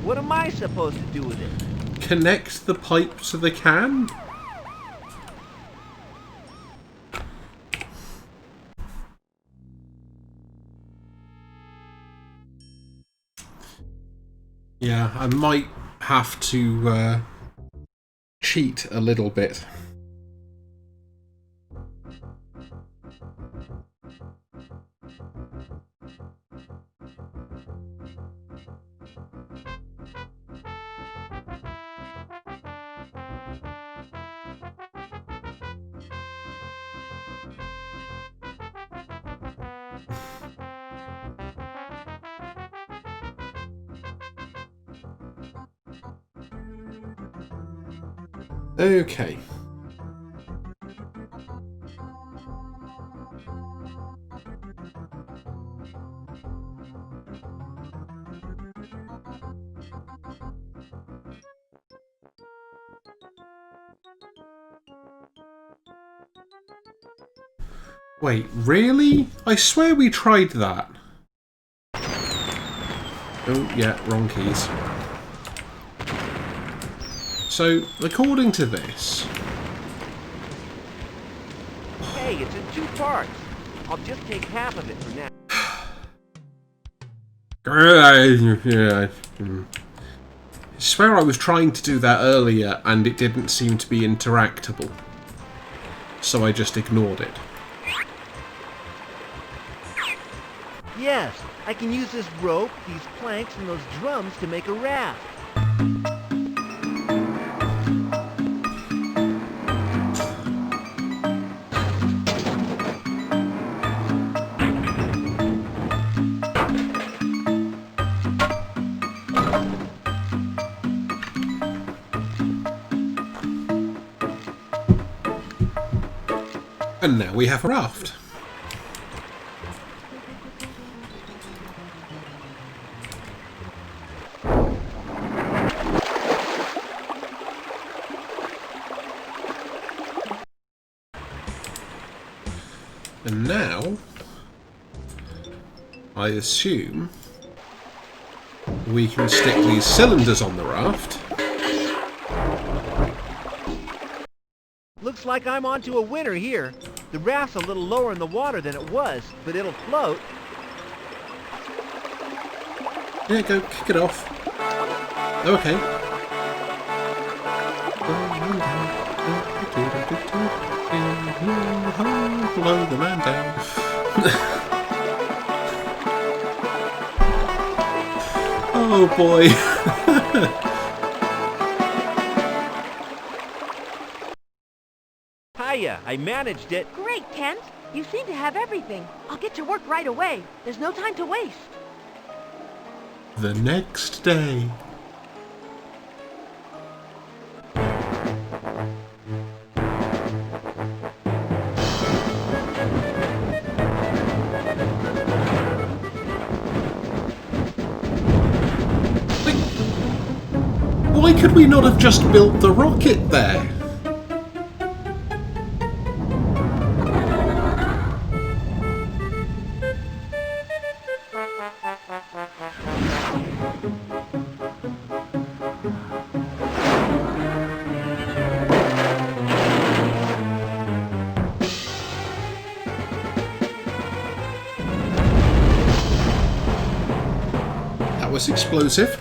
What am I supposed to do with it? Connect the pipe to the can? Yeah, I might have to cheat a little bit. Okay. Wait, really? I swear we tried that. Oh, yeah, wrong keys. So, according to this... Hey, it's in 2 parts. I'll just take half of it for now. I swear I was trying to do that earlier and it didn't seem to be interactable. So I just ignored it. Yes, I can use this rope, these planks, and those drums to make a raft. And now we have a raft. And now, I assume we can stick these cylinders on the raft. Looks like I'm onto a winner here. The raft's a little lower in the water than it was, but it'll float. Yeah, go kick it off. Okay. Blow the man down. Oh boy. Hiya, I managed it. Great, Kent. You seem to have everything. I'll get to work right away. There's no time to waste. The next day. Why could we not have just built the rocket there? That was explosive.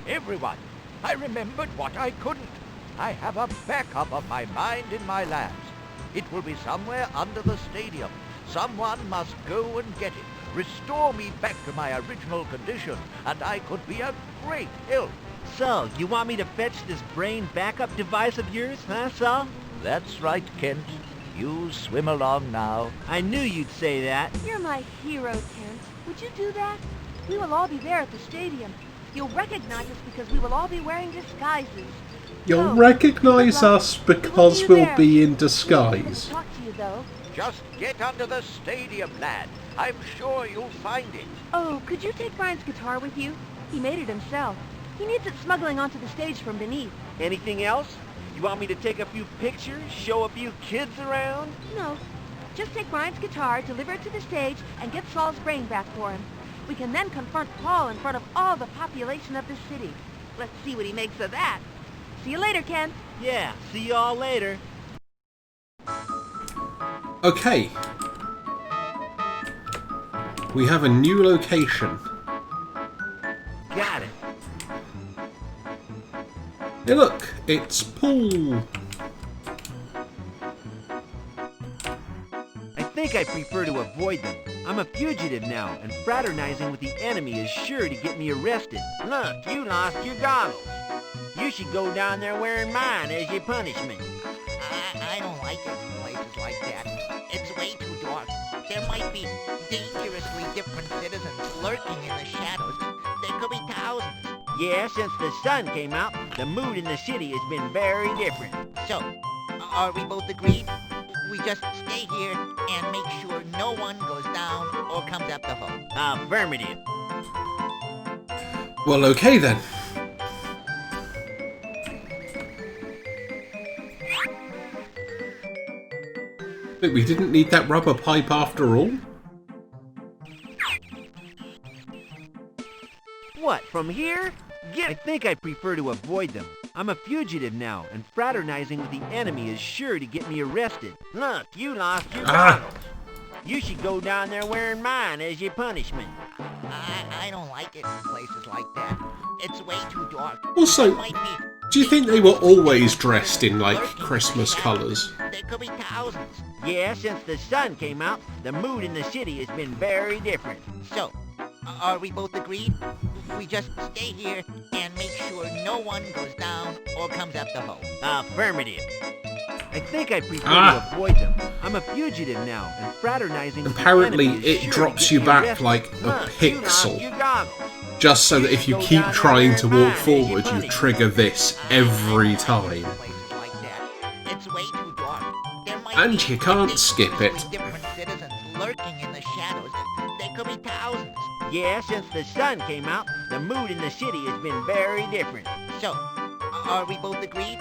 Everyone, I remembered what I couldn't. I have a backup of my mind in my labs. It will be somewhere under the stadium. Someone must go and get it. Restore me back to my original condition, and I could be a great help. So, you want me to fetch this brain backup device of yours, huh, Saul? That's right, Kent. You swim along now. I knew you'd say that. You're my hero, Kent. Would you do that? We will all be there at the stadium. You'll recognize us because we will all be wearing disguises. You'll Oh, recognise good luck. us because We'll be we'll there. be in Let's disguise. talk to you, though. Just get under the stadium, lad. I'm sure you'll find it. Oh, could you take Brian's guitar with you? He made it himself. He needs it smuggling onto the stage from beneath. Anything else? You want me to take a few pictures, show a few kids around? No. Just take Brian's guitar, deliver it to the stage, and get Saul's brain back for him. We can then confront Paul in front of all the population of the city. Let's see what he makes of that. See you later, Ken. Yeah, see y'all later. Okay. We have a new location. Got it. Hey look, it's Paul. I think I prefer to avoid them. I'm a fugitive now, and fraternizing with the enemy is sure to get me arrested. Look, you lost your goggles. You should go down there wearing mine as your punishment. I don't like it in places like that. It's way too dark. There might be dangerously different citizens lurking in the shadows. There could be thousands. Yeah, since the sun came out, the mood in the city has been very different. So, are we both agreed? We just stay here and make sure no one goes down or comes up the hole. Affirmative. Well, okay then. But we didn't need that rubber pipe after all. What, from here? I think I prefer to avoid them. I'm a fugitive now, and fraternizing with the enemy is sure to get me arrested. Look, you lost your goggles. You should go down there wearing mine as your punishment. I don't like it in places like that. It's way too dark. Also, There might be Do you think they were always dressed in, like, Christmas colours? There could be thousands. Yeah, since the sun came out, the mood in the city has been very different. So, are we both agreed? We just stay here and make sure no one goes down or comes up the hole. Affirmative. I think I prefer to avoid them. I'm a fugitive now, and fraternizing with the Apparently, enemy is it sure to drops get you me back arrested. like a Look, you lost pixel. your goggles. Just so that if you keep trying to walk forward, you trigger this every time. Places like that. It's way too dark. There might And be you can't skip it. different citizens lurking in the shadows. There could be thousands. Yeah, since the sun came out, the mood in the city has been very different. So, are we both agreed?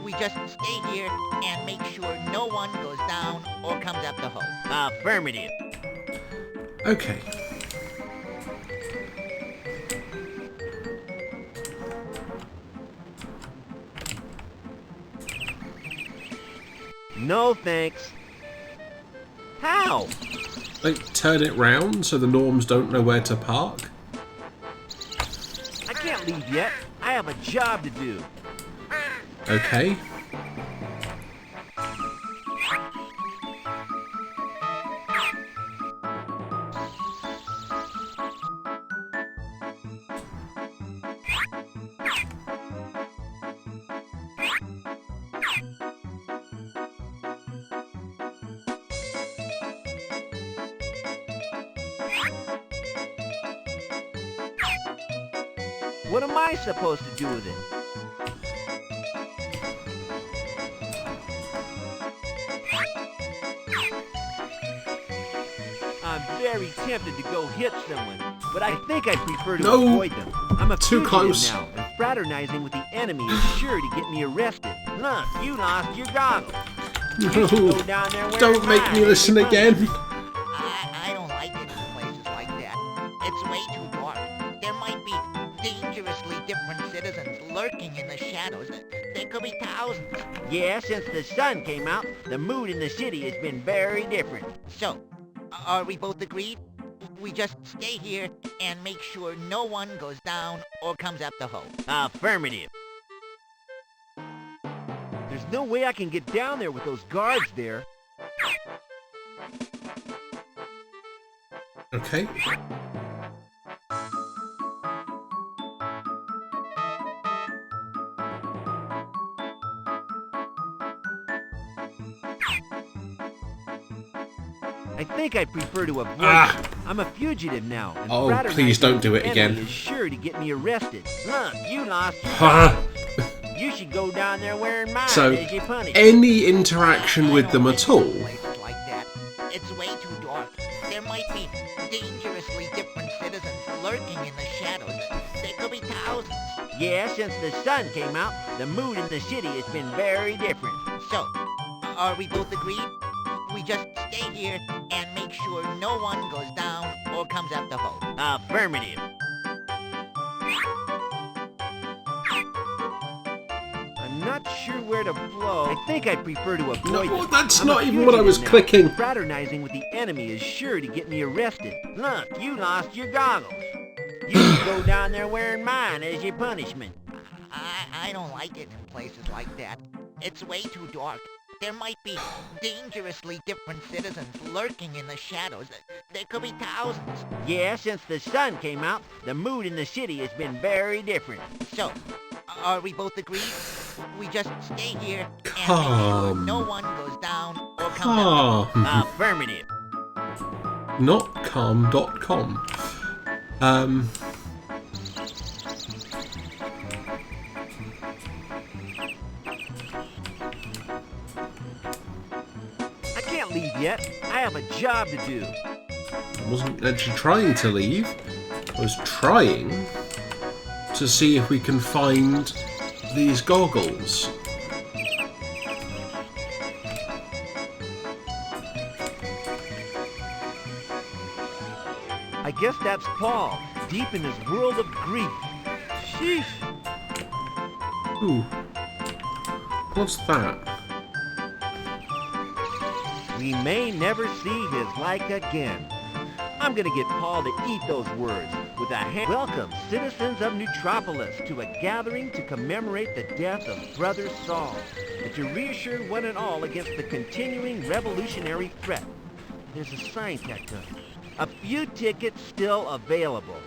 We just stay here and make sure no one goes down or comes up the hole. Affirmative. Okay. No thanks. How? Like, turn it round so the norms don't know where to park? I can't leave yet. I have a job to do. Okay. What am I supposed to do with it? I'm very tempted to go hit someone, but I think I prefer to No. avoid them. I'm a Too fugitive close. now, and fraternizing with the enemy is sure to get me arrested. Look, you lost your goggles. You should go down there wearing Don't make mine me as listen your punishment. again. I don't like it in places like that. It's way too dark. There might be dangerously different citizens lurking in the shadows. There could be thousands. Yeah, since the sun came out, the mood in the city has been very different. So, are we both agreed? We just stay here and make sure no one goes down or comes up the hole. Affirmative. There's no way I can get down there with those guards there. Okay. I think I prefer to avoid Ah. them. I'm a fugitive now, and Oh, fraternizing please don't with do the it enemy again. is sure to get me arrested. Look, you lost your Ha! goggles. You should go down there wearing mine So, as your punishment. any interaction with them at all? Places like that. It's way too dark. There might be dangerously different citizens lurking in the shadows. There could be thousands. Yeah, since the sun came out, the mood in the city has been very different. So, are we both agreed? We just stay here and make sure no one goes down or comes up the hole. Affirmative. I'm not sure where to blow. I think I prefer to avoid No, them. that's I'm a not even what I was fugitive now. clicking. Fraternizing with the enemy is sure to get me arrested. Look, you lost your goggles. You should go down there wearing mine as your punishment. I don't like it in places like that. It's way too dark. There might be dangerously different citizens lurking in the shadows. There could be thousands. Yeah, since the sun came out, the mood in the city has been very different. So, are we both agreed? We just stay here and make sure Calm. no one goes down or comes up. Calm. Affirmative. Not calm.com. I can't leave yet. I have a job to do. I wasn't actually trying to leave. I was trying to see if we can find these goggles. I guess that's Paul, deep in his world of grief. Sheesh. Ooh. What's that? We may never see his like again. I'm gonna get Paul to eat those words with a hand. Welcome, citizens of Neutropolis, to a gathering to commemorate the death of Brother Saul, and to reassure one and all against the continuing revolutionary threat. There's a sign tacked on. A few tickets still available.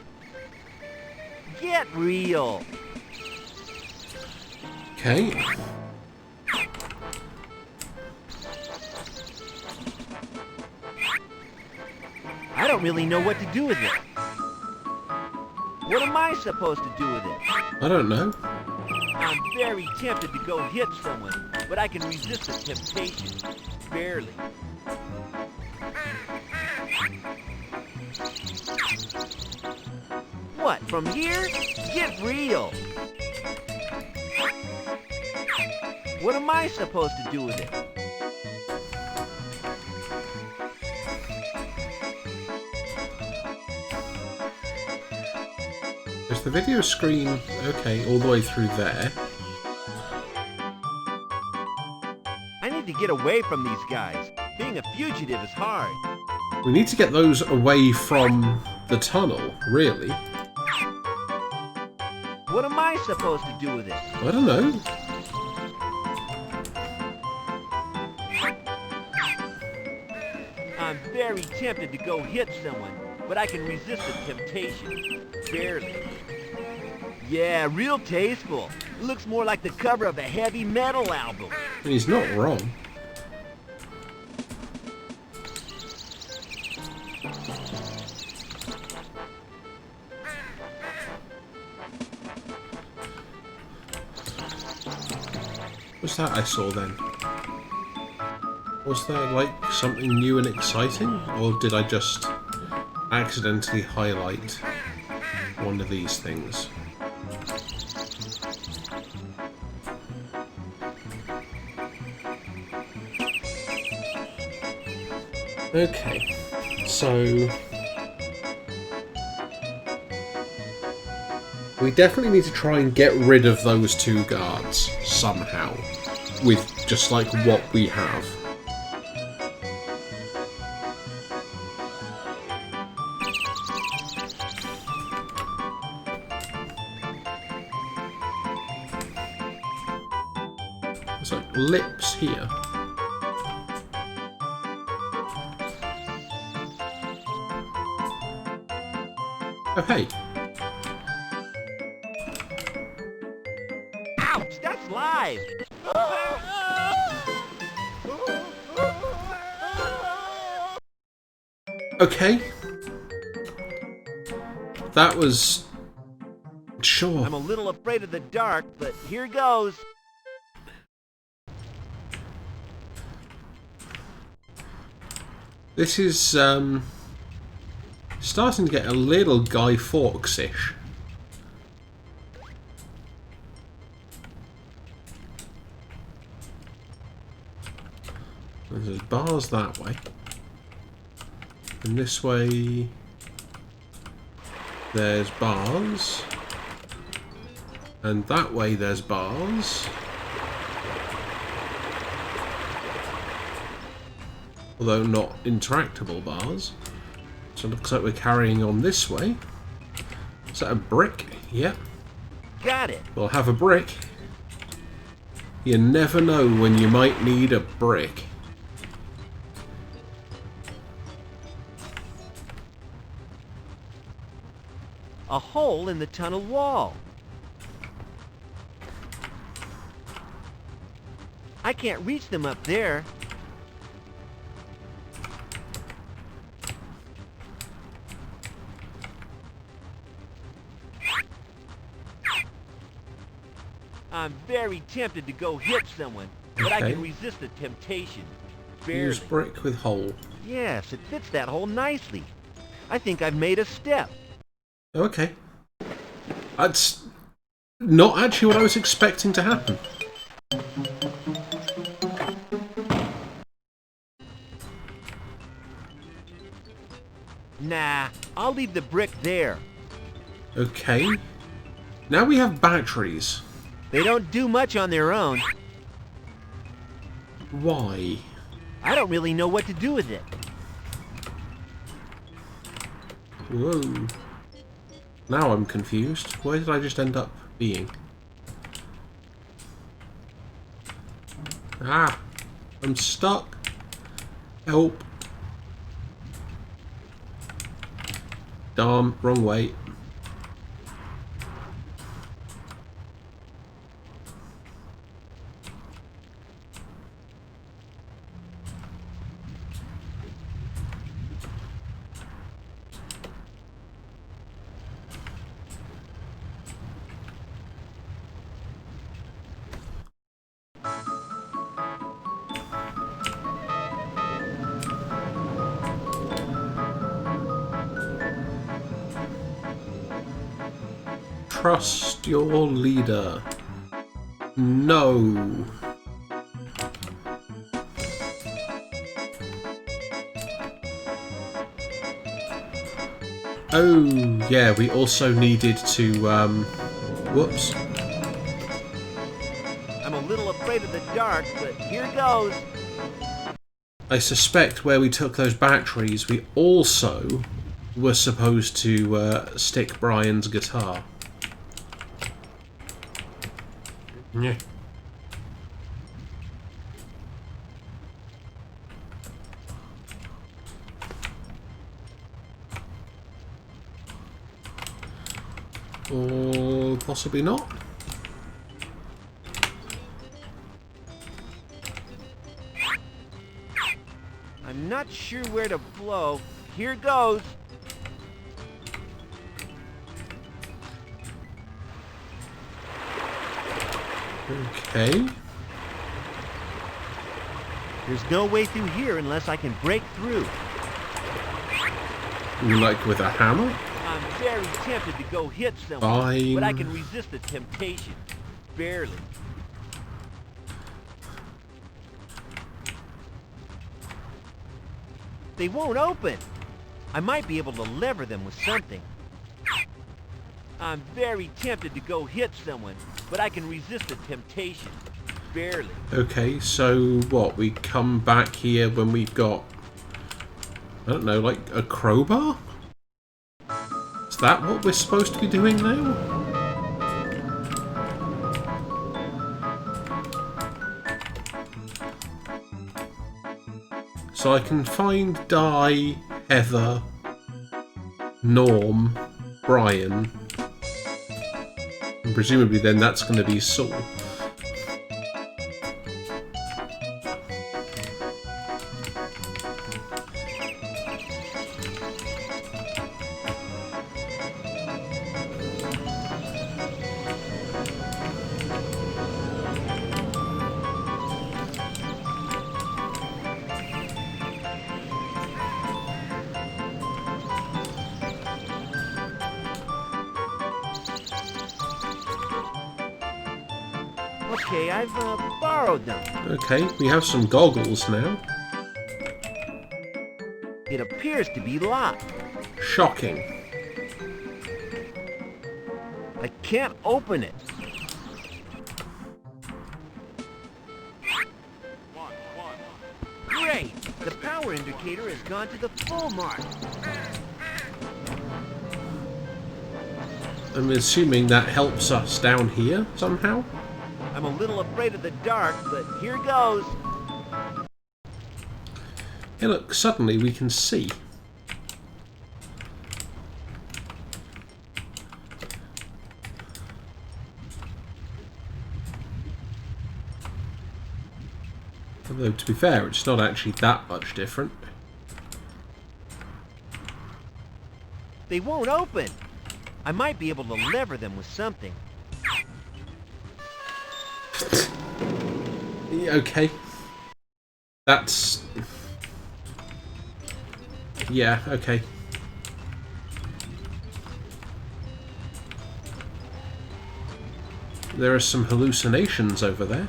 Get real. Okay. I don't really know what to do with it. What am I supposed to do with it? I don't know. I'm very tempted to go hit someone, but I can resist the temptation. Barely. What, from here? Get real! What am I supposed to do with it? Is the video screen okay all the way through there? I need to get away from these guys. Being a fugitive is hard. We need to get those away from the tunnel, really. What am I supposed to do with it? I don't know. I'm very tempted to go hit someone, but I can resist the temptation. Barely. Yeah, real tasteful. It looks more like the cover of a heavy metal album. And he's not wrong. What's that I saw then? Was there like something new and exciting? Or did I just accidentally highlight one of these things? Okay, so we definitely need to try and get rid of those two guards somehow with just like what we have. There's like lips here. Oh, hey. Ouch! That's live! Okay. That was... Sure. I'm a little afraid of the dark, but here goes. This is, starting to get a little Guy Fawkes-ish. There's bars that way. And this way... there's bars. And that way there's bars. Although not interactable bars. So it looks like we're carrying on this way. Is that a brick? Yep. Got it. We'll have a brick. You never know when you might need a brick. A hole in the tunnel wall. I can't reach them up there. I'm very tempted to go hit someone, but I can resist the temptation. Barely. Use brick with hole. Yes, it fits that hole nicely. I think I've made a step. Okay. That's not actually what I was expecting to happen. Nah, I'll leave the brick there. Okay. Now we have batteries. They don't do much on their own. Why? I don't really know what to do with it. Whoa. Now I'm confused. Where did I just end up being? Ah! I'm stuck! Help! Darn, wrong way. Trust your leader. No. Oh, yeah, we also needed to, whoops. I'm a little afraid of the dark, but here goes. I suspect where we took those batteries, we also were supposed to stick Brian's guitar. Yeah. Or possibly not. I'm not sure where to blow. Here goes. Okay. There's no way through here unless I can break through. Like with a hammer? I'm very tempted to go hit someone, but I can Fine. resist the temptation. Barely. They won't open. I might be able to lever them with something. I'm very tempted to go hit someone, but I can resist the temptation. Barely. Okay, so what? We come back here when we've got, I don't know, like a crowbar? Is that what we're supposed to be doing now? So I can find Di, Heather, Norm, Brian, and presumably then that's going to be Saul. Okay, I've borrowed them. Okay, we have some goggles now. It appears to be locked. Shocking. I can't open it. Great! The power indicator has gone to the full mark. I'm assuming that helps us down here somehow. I'm a little afraid of the dark, but here goes. Hey look, suddenly we can see. Although, to be fair, it's not actually that much different. They won't open. I might be able to lever them with something. Okay. That's... yeah, okay. There are some hallucinations over there.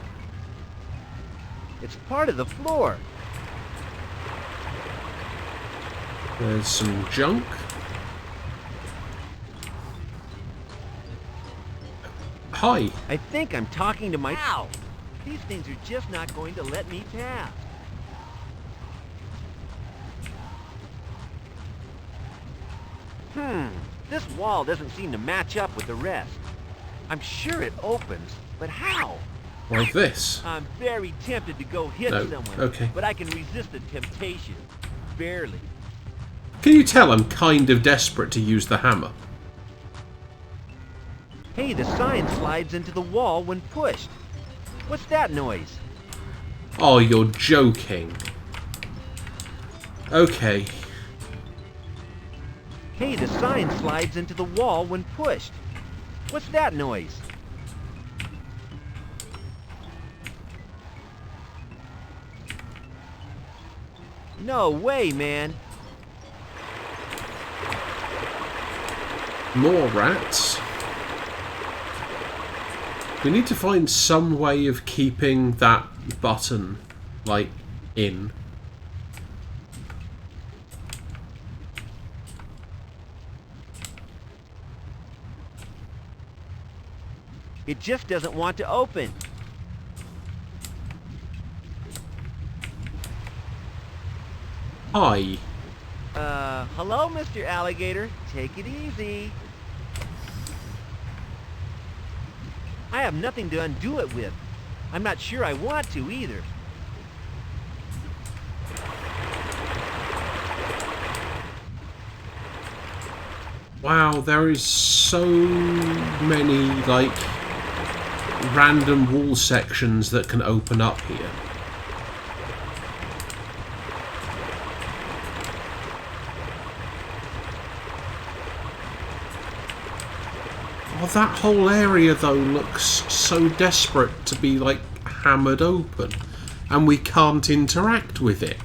It's part of the floor. There's some junk. Hi. I think I'm talking to my... Ow! These things are just not going to let me pass. This wall doesn't seem to match up with the rest. I'm sure it opens, but how? Like this. I'm very tempted to go hit No, someone, okay. but I can resist the temptation. Barely. Can you tell I'm kind of desperate to use the hammer? Hey, the sign slides into the wall when pushed. What's that noise? Oh, you're joking. Okay. Hey, the sign slides into the wall when pushed. What's that noise? No way, man. More rats. We need to find some way of keeping that button, like, in. It just doesn't want to open. Hi. Hello, Mr. Alligator. Take it easy. I have nothing to undo it with. I'm not sure I want to either. Wow, there is so many, like, random wall sections that can open up here. Oh, that whole area, though, looks so desperate to be, like, hammered open. And we can't interact with it.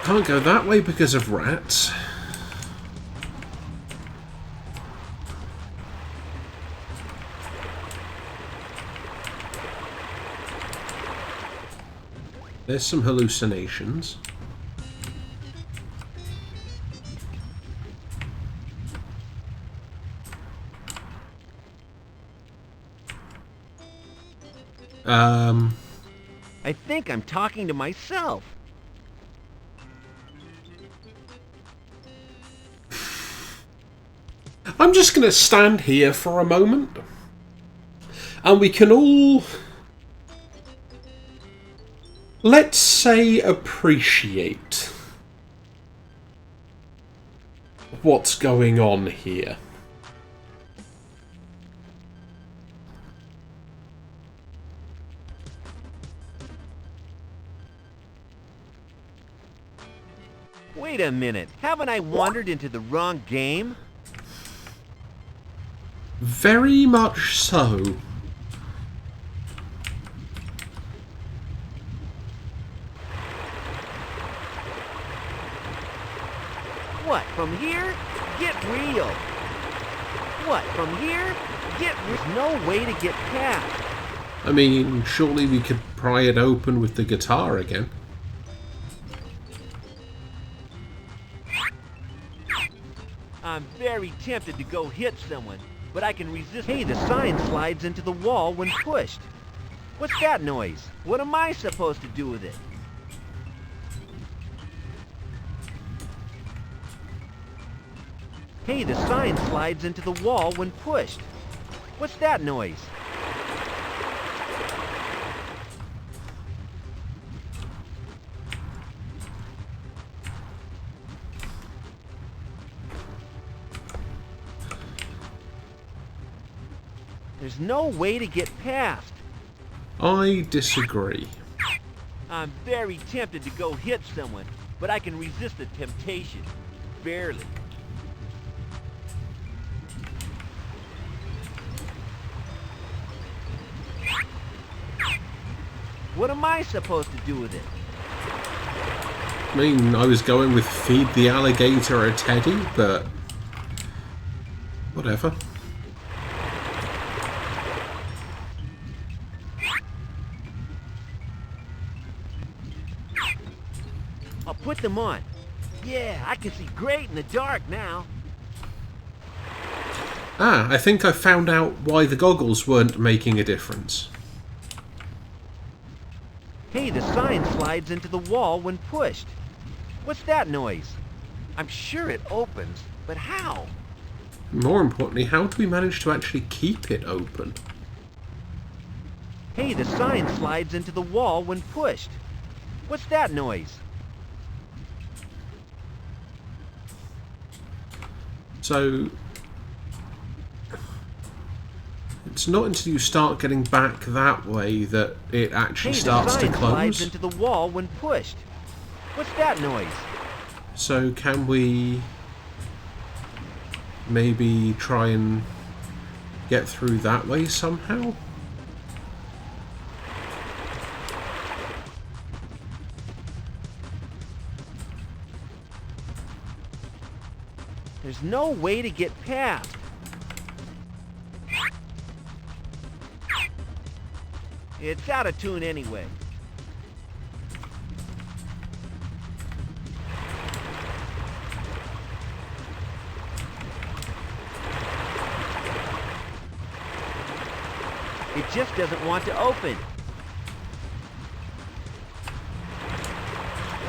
Can't go that way because of rats. There's some hallucinations. I think I'm talking to myself. I'm just going to stand here for a moment. And we can all, let's say, appreciate what's going on here. Wait a minute. Haven't I wandered into the wrong game? Very much so. What, from here? Get real. What, from here? There's no way to get past. I mean, surely we could pry it open with the guitar again. I'm very tempted to go hit someone, but I can resist. Hey, the sign slides into the wall when pushed. What's that noise? What am I supposed to do with it? Hey, the sign slides into the wall when pushed. What's that noise? There's no way to get past. I disagree. I'm very tempted to go hit someone, but I can resist the temptation. Barely. What am I supposed to do with it? I mean, I was going with feed the alligator a teddy, but whatever. I'll put them on. Yeah, I can see great in the dark now. Ah, I think I found out why the goggles weren't making a difference. Hey, the sign slides into the wall when pushed. What's that noise? I'm sure it opens, but how? More importantly, how do we manage to actually keep it open? Hey, the sign slides into the wall when pushed. What's that noise? So, it's not until you start getting back that way that it actually starts to the sign slides close. into the wall when pushed. What's that noise? So can we maybe try and get through that way somehow? There's no way to get past. It's out of tune anyway. It just doesn't want to open.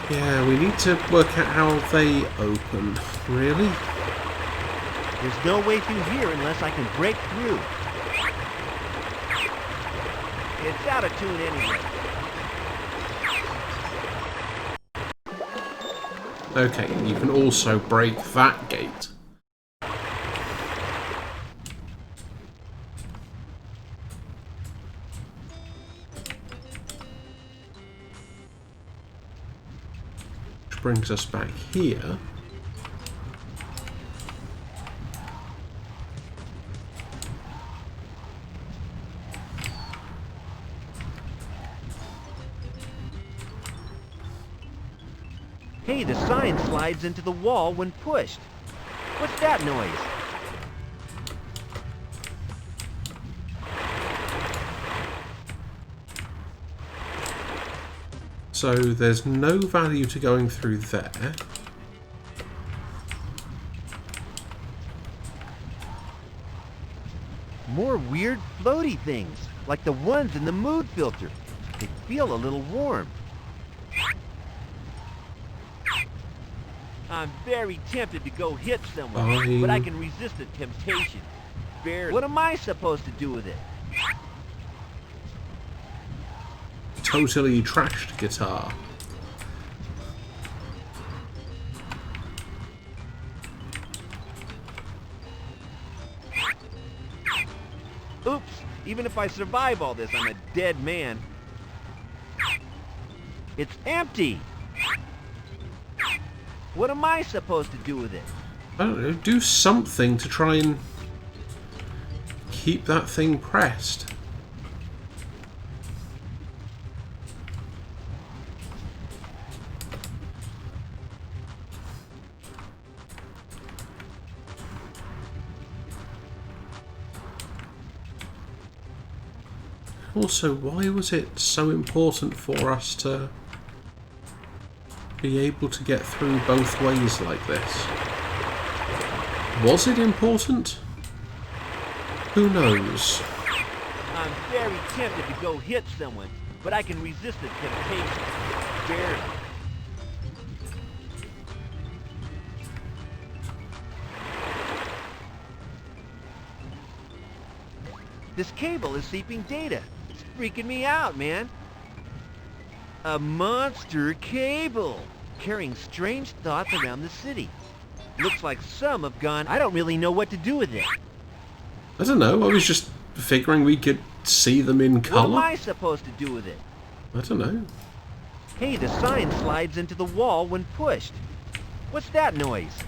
Yeah, we need to work out how they open. Really? There's no way through here unless I can break through. It's out of tune anyway. Okay, you can also break that gate. Which brings us back here. Hey, the sign slides into the wall when pushed. What's that noise? So there's no value to going through there. More weird floaty things, like the ones in the mood filter. They feel a little warm. I'm very tempted to go hit someone, but I can resist the temptation. Barely. What am I supposed to do with it? Totally trashed guitar. Oops, even if I survive all this, I'm a dead man. It's empty! What am I supposed to do with it? I don't know, do something to try and keep that thing pressed. Also, why was it so important for us to be able to get through both ways like this? Was it important? Who knows? I'm very tempted to go hit someone, but I can resist the temptation. Barely. This cable is seeping data. It's freaking me out, man. A monster cable, carrying strange thoughts around the city. Looks like some have gone. I don't really know what to do with it. I don't know, I was just figuring we could see them in colour. What am I supposed to do with it? I don't know. Hey, the sign slides into the wall when pushed. What's that noise?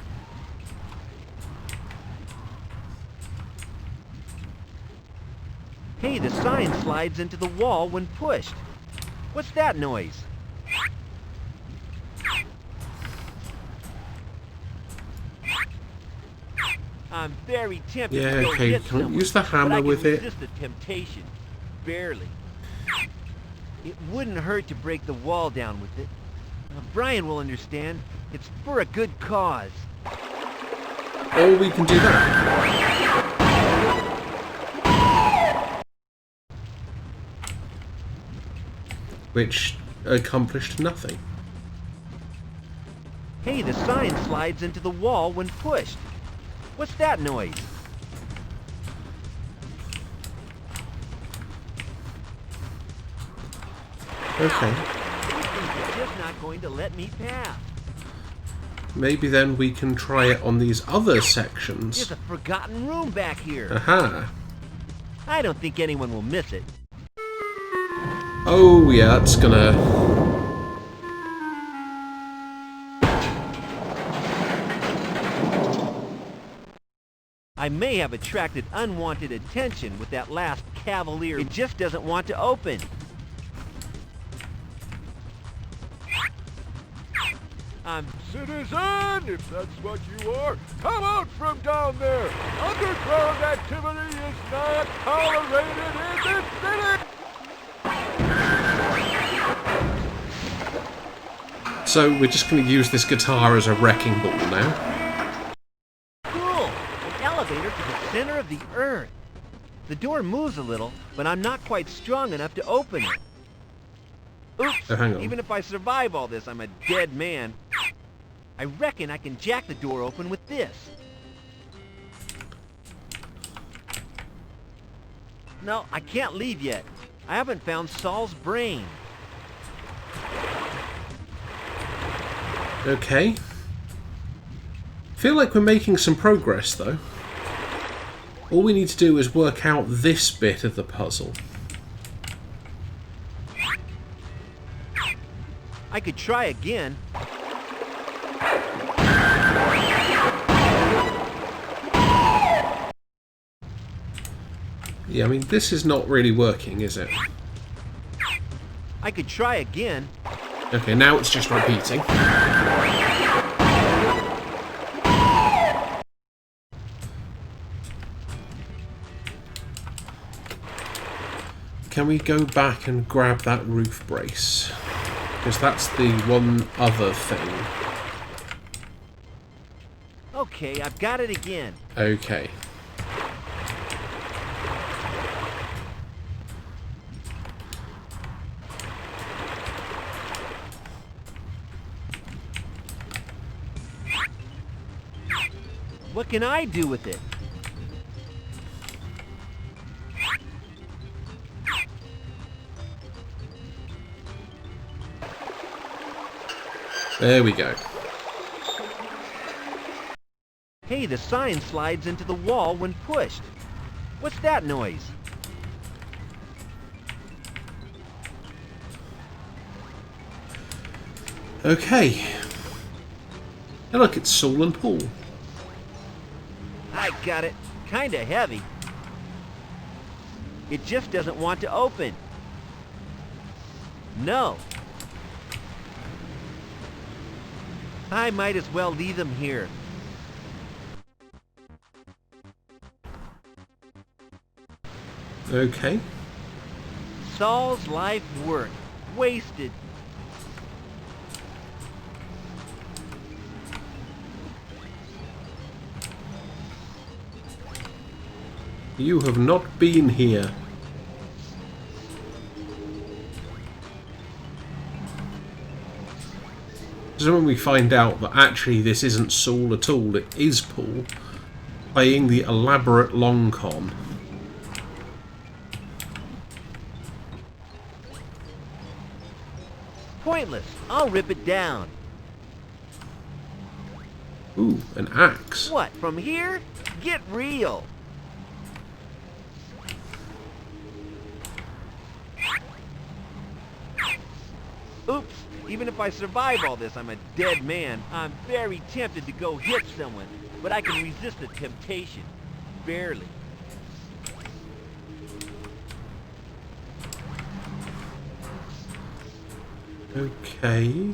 Hey, the sign slides into the wall when pushed. What's that noise? I'm very tempted to go okay, hit can't someone, use the hammer but I can with it. resist the temptation. Barely. It wouldn't hurt to break the wall down with it. Brian will understand. It's for a good cause. Or we can do that. which accomplished nothing. Hey, the sign slides into the wall when pushed. What's that noise? Okay. These things are just not going to let me pass. Maybe then we can try it on these other sections. There's a forgotten room back here. Aha. I don't think anyone will miss it. Oh yeah, that's gonna... I may have attracted unwanted attention with that last cavalier. It just doesn't want to open. Citizen, if that's what you are, come out from down there. Underground activity is not tolerated in this city. So we're just going to use this guitar as a wrecking ball now. Cool! An elevator to the center of the earth. The door moves a little, but I'm not quite strong enough to open it. Oops! Oh, hang on. Even if I survive all this, I'm a dead man. I reckon I can jack the door open with this. No, I can't leave yet. I haven't found Saul's brain. Okay. Feel like we're making some progress though. All we need to do is work out this bit of the puzzle. I could try again. Yeah, I mean, this is not really working, is it? I could try again. Okay, now it's just repeating. Can we go back and grab that roof brace? Because that's the one other thing. Okay, I've got it again. Okay. What can I do with it? There we go. Hey, the sign slides into the wall when pushed. What's that noise? Okay. Hey, look, it's Saul and Paul. I got it. Kinda heavy. It just doesn't want to open. No. I might as well leave them here. Okay. Saul's life work. Wasted. You have not been here. So when we find out that actually this isn't Saul at all, it is Paul, playing the elaborate long con. Pointless. I'll rip it down. Ooh, an axe. What, from here? Get real. Oops. Even if I survive all this, I'm a dead man. I'm very tempted to go hit someone, but I can resist the temptation. Barely. Okay.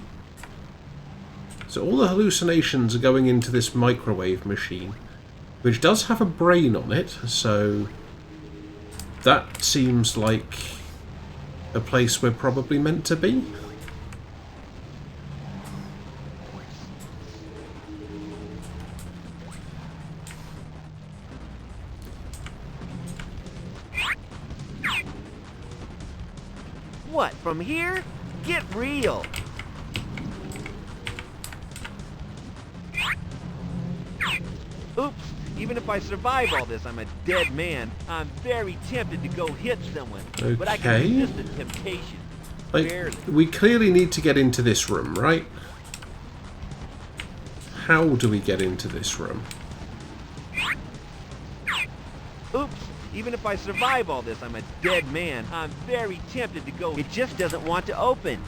So all the hallucinations are going into this microwave machine, which does have a brain on it, so that seems like a place we're probably meant to be. What, from here? Get real! Oops, even if I survive all this, I'm a dead man. I'm very tempted to go hit someone, but I can Okay. resist the temptation. Like, Barely. we clearly need to get into this room, right? How do we get into this room? Oops, even if I survive all this, I'm a dead man. I'm very tempted to go. It just doesn't want to open.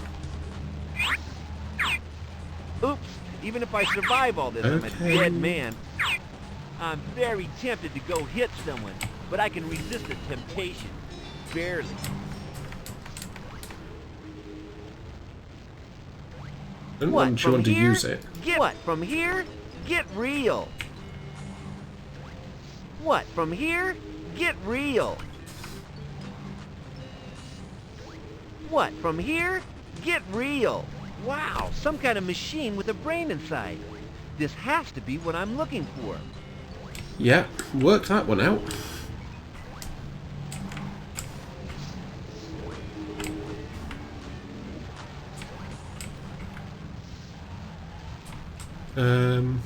Oops, even if I survive all this, I'm a Okay. dead man. I'm very tempted to go hit someone, but I can resist the temptation. Barely. Don't What, want you from want to here? use it. Get what, from here? Get real. What, from here? Get real. What, from here? Get real. Wow, some kind of machine with a brain inside. This has to be what I'm looking for. Yeah, work that one out.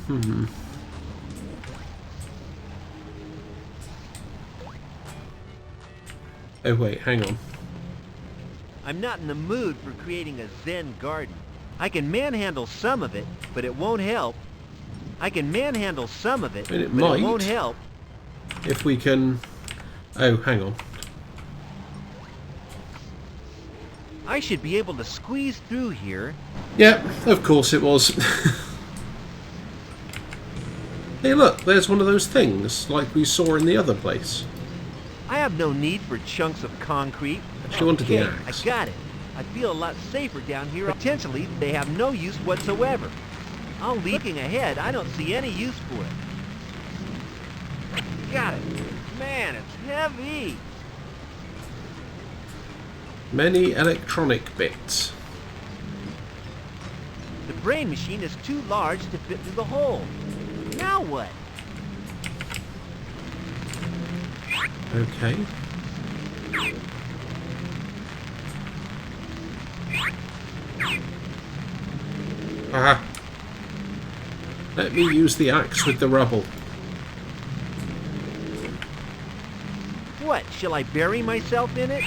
Hmm. Oh wait, hang on. I'm not in the mood for creating a Zen garden. I can manhandle some of it, but it won't help. I can manhandle some of it, And it but might. it won't help. If we can... Oh, hang on. I should be able to squeeze through here. Yeah, of course it was. Hey look, there's one of those things, like we saw in the other place. I have no need for chunks of concrete. Actually wanted the Okay, axe. I got it. I feel a lot safer down here. Potentially, they have no use whatsoever. I'll leave. Looking ahead, I don't see any use for it. Got it. Man, it's heavy. Many electronic bits. The brain machine is too large to fit through the hole. Now what? Okay. Ah. Let me use the axe with the rubble. What, shall I bury myself in it?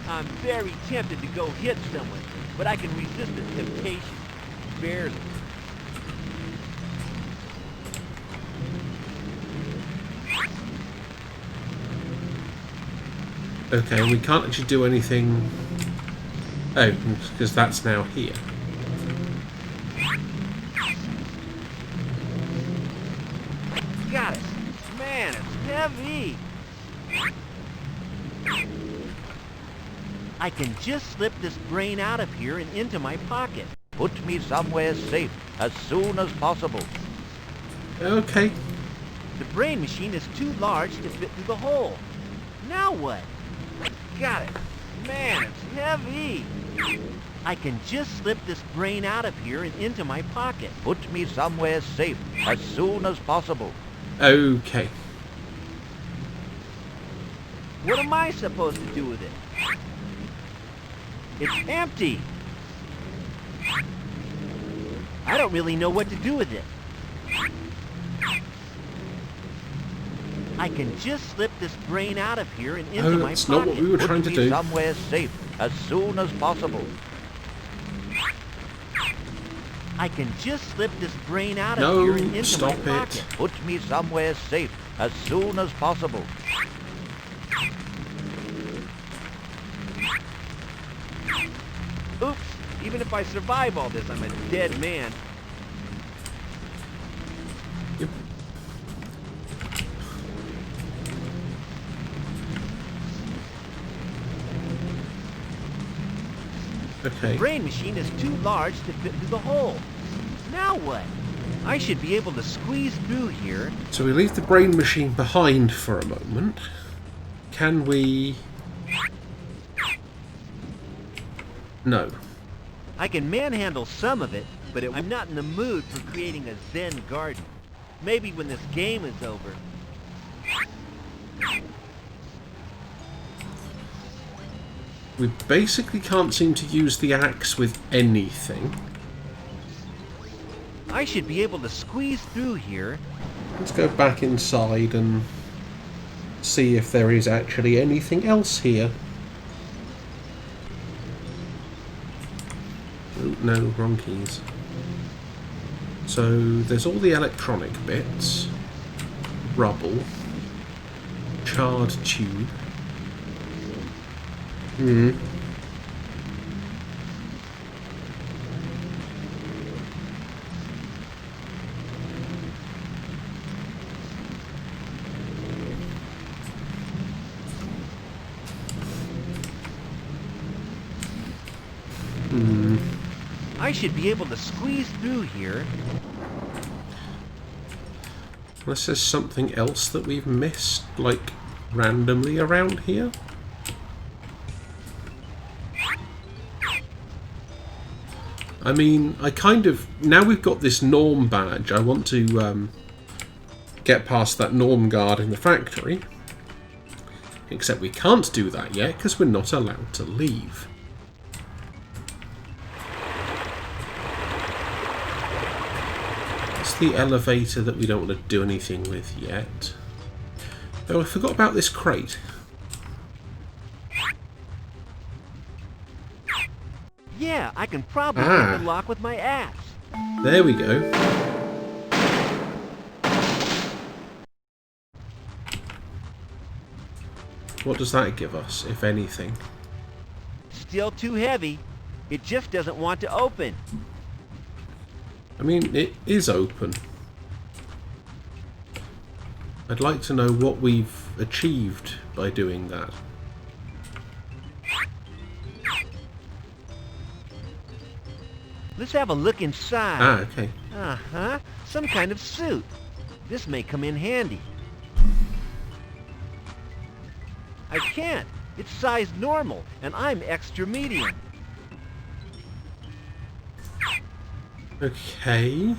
I'm very tempted to go hit someone, but I can resist the temptation. Barely. Okay, we can't actually do anything... Oh, because that's now here. Got it. Man, it's heavy. I can just slip this brain out of here and into my pocket. Put me somewhere safe as soon as possible. Okay. The brain machine is too large to fit through the hole. Now what? Got it. Man, it's heavy. I can just slip this brain out of here and into my pocket. Put me somewhere safe as soon as possible. Okay. What am I supposed to do with it? It's empty. I don't really know what to do with it. I can just slip this brain out of here and into Oh, my that's pocket. not what we were trying to Put me do. somewhere safe as soon as possible. I can just slip this brain out of No, here and into stop my it. pocket. Put me somewhere safe as soon as possible. Oops, even if I survive all this, I'm a dead man. Yep. Okay. The brain machine is too large to fit through the hole. Now what? I should be able to squeeze through here. So we leave the brain machine behind for a moment. Can we... No. I can manhandle some of it, but I'm not in the mood for creating a Zen garden. Maybe when this game is over. We basically can't seem to use the axe with anything. I should be able to squeeze through here. Let's go back inside and see if there is actually anything else here. Oh, no, wrong keys. So there's all the electronic bits, rubble, charred tube. I should be able to squeeze through here. Unless there's something else that we've missed, like, randomly around here? I mean, I kind of... Now we've got this Norm badge, I want to get past that Norm guard in the factory. Except we can't do that yet, because we're not allowed to leave. It's the elevator that we don't want to do anything with yet. Oh, I forgot about this crate. Yeah, I can probably get the lock with my axe. There we go. What does that give us, if anything? Still too heavy. It just doesn't want to open. I mean, it is open. I'd like to know what we've achieved by doing that. Let's have a look inside. Ah, okay. Uh-huh. Some kind of suit. This may come in handy. I can't. It's size normal, and I'm extra medium. Okay.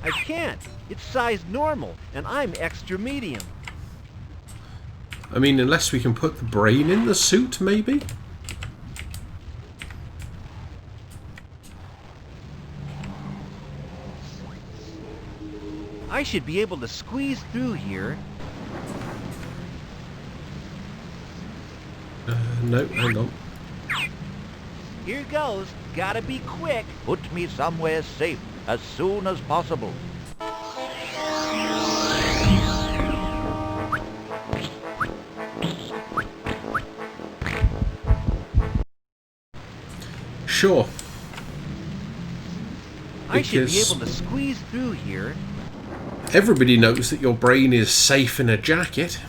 I can't. It's size normal, and I'm extra medium. I mean, unless we can put the brain in the suit, maybe? I should be able to squeeze through here. No, hang on. Here goes. Gotta be quick. Put me somewhere safe as soon as possible. Sure. I should be Because- able to squeeze through here. Everybody knows that your brain is safe in a jacket.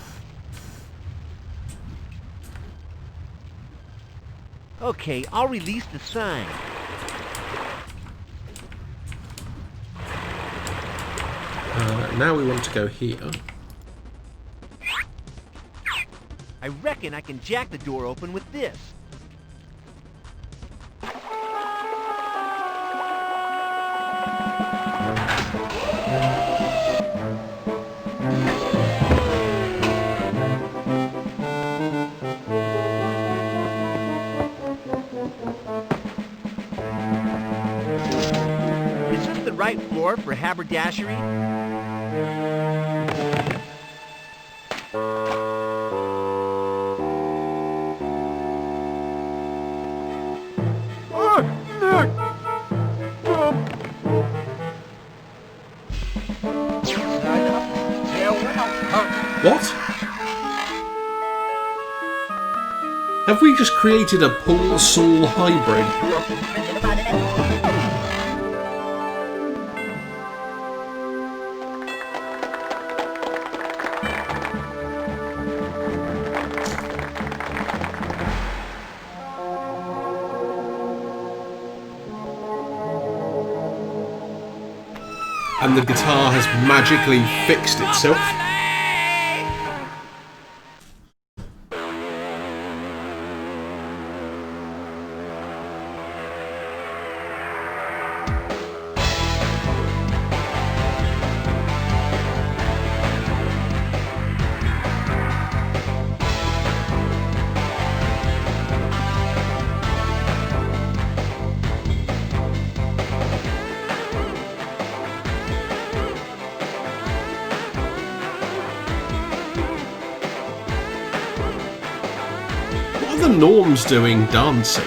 Okay, I'll release the sign. Now we want to go here. I reckon I can jack the door open with this. Is this the right floor for haberdashery? What? Have we just created a Paul Saul hybrid? And the guitar has magically fixed itself. are the norms doing dancing?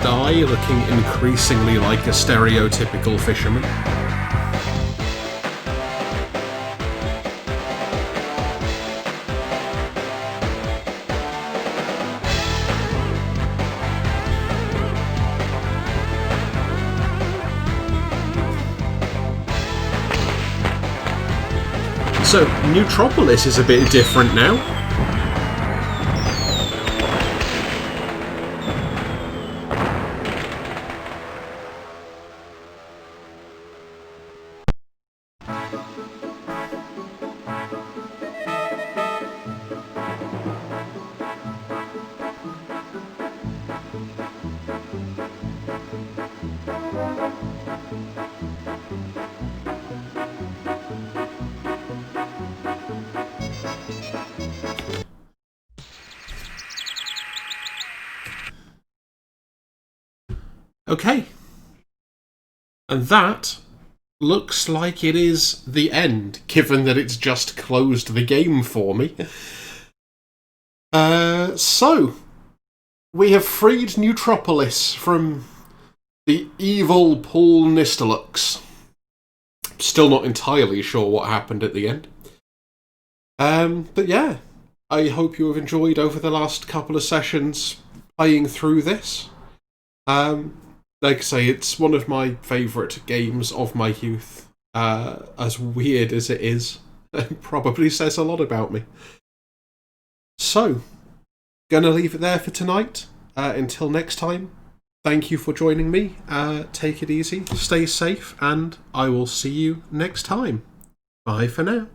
Di looking increasingly like a stereotypical fisherman. So, Neutropolis is a bit different now. Okay. And that looks like it is the end, given that it's just closed the game for me. So, we have freed Neutropolis from the evil Paul Nistelux. Still not entirely sure what happened at the end. But yeah, I hope you have enjoyed over the last couple of sessions playing through this. Like I say, it's one of my favourite games of my youth. As weird as it is, it probably says a lot about me. So, gonna leave it there for tonight. Until next time, thank you for joining me. Take it easy, stay safe, and I will see you next time. Bye for now.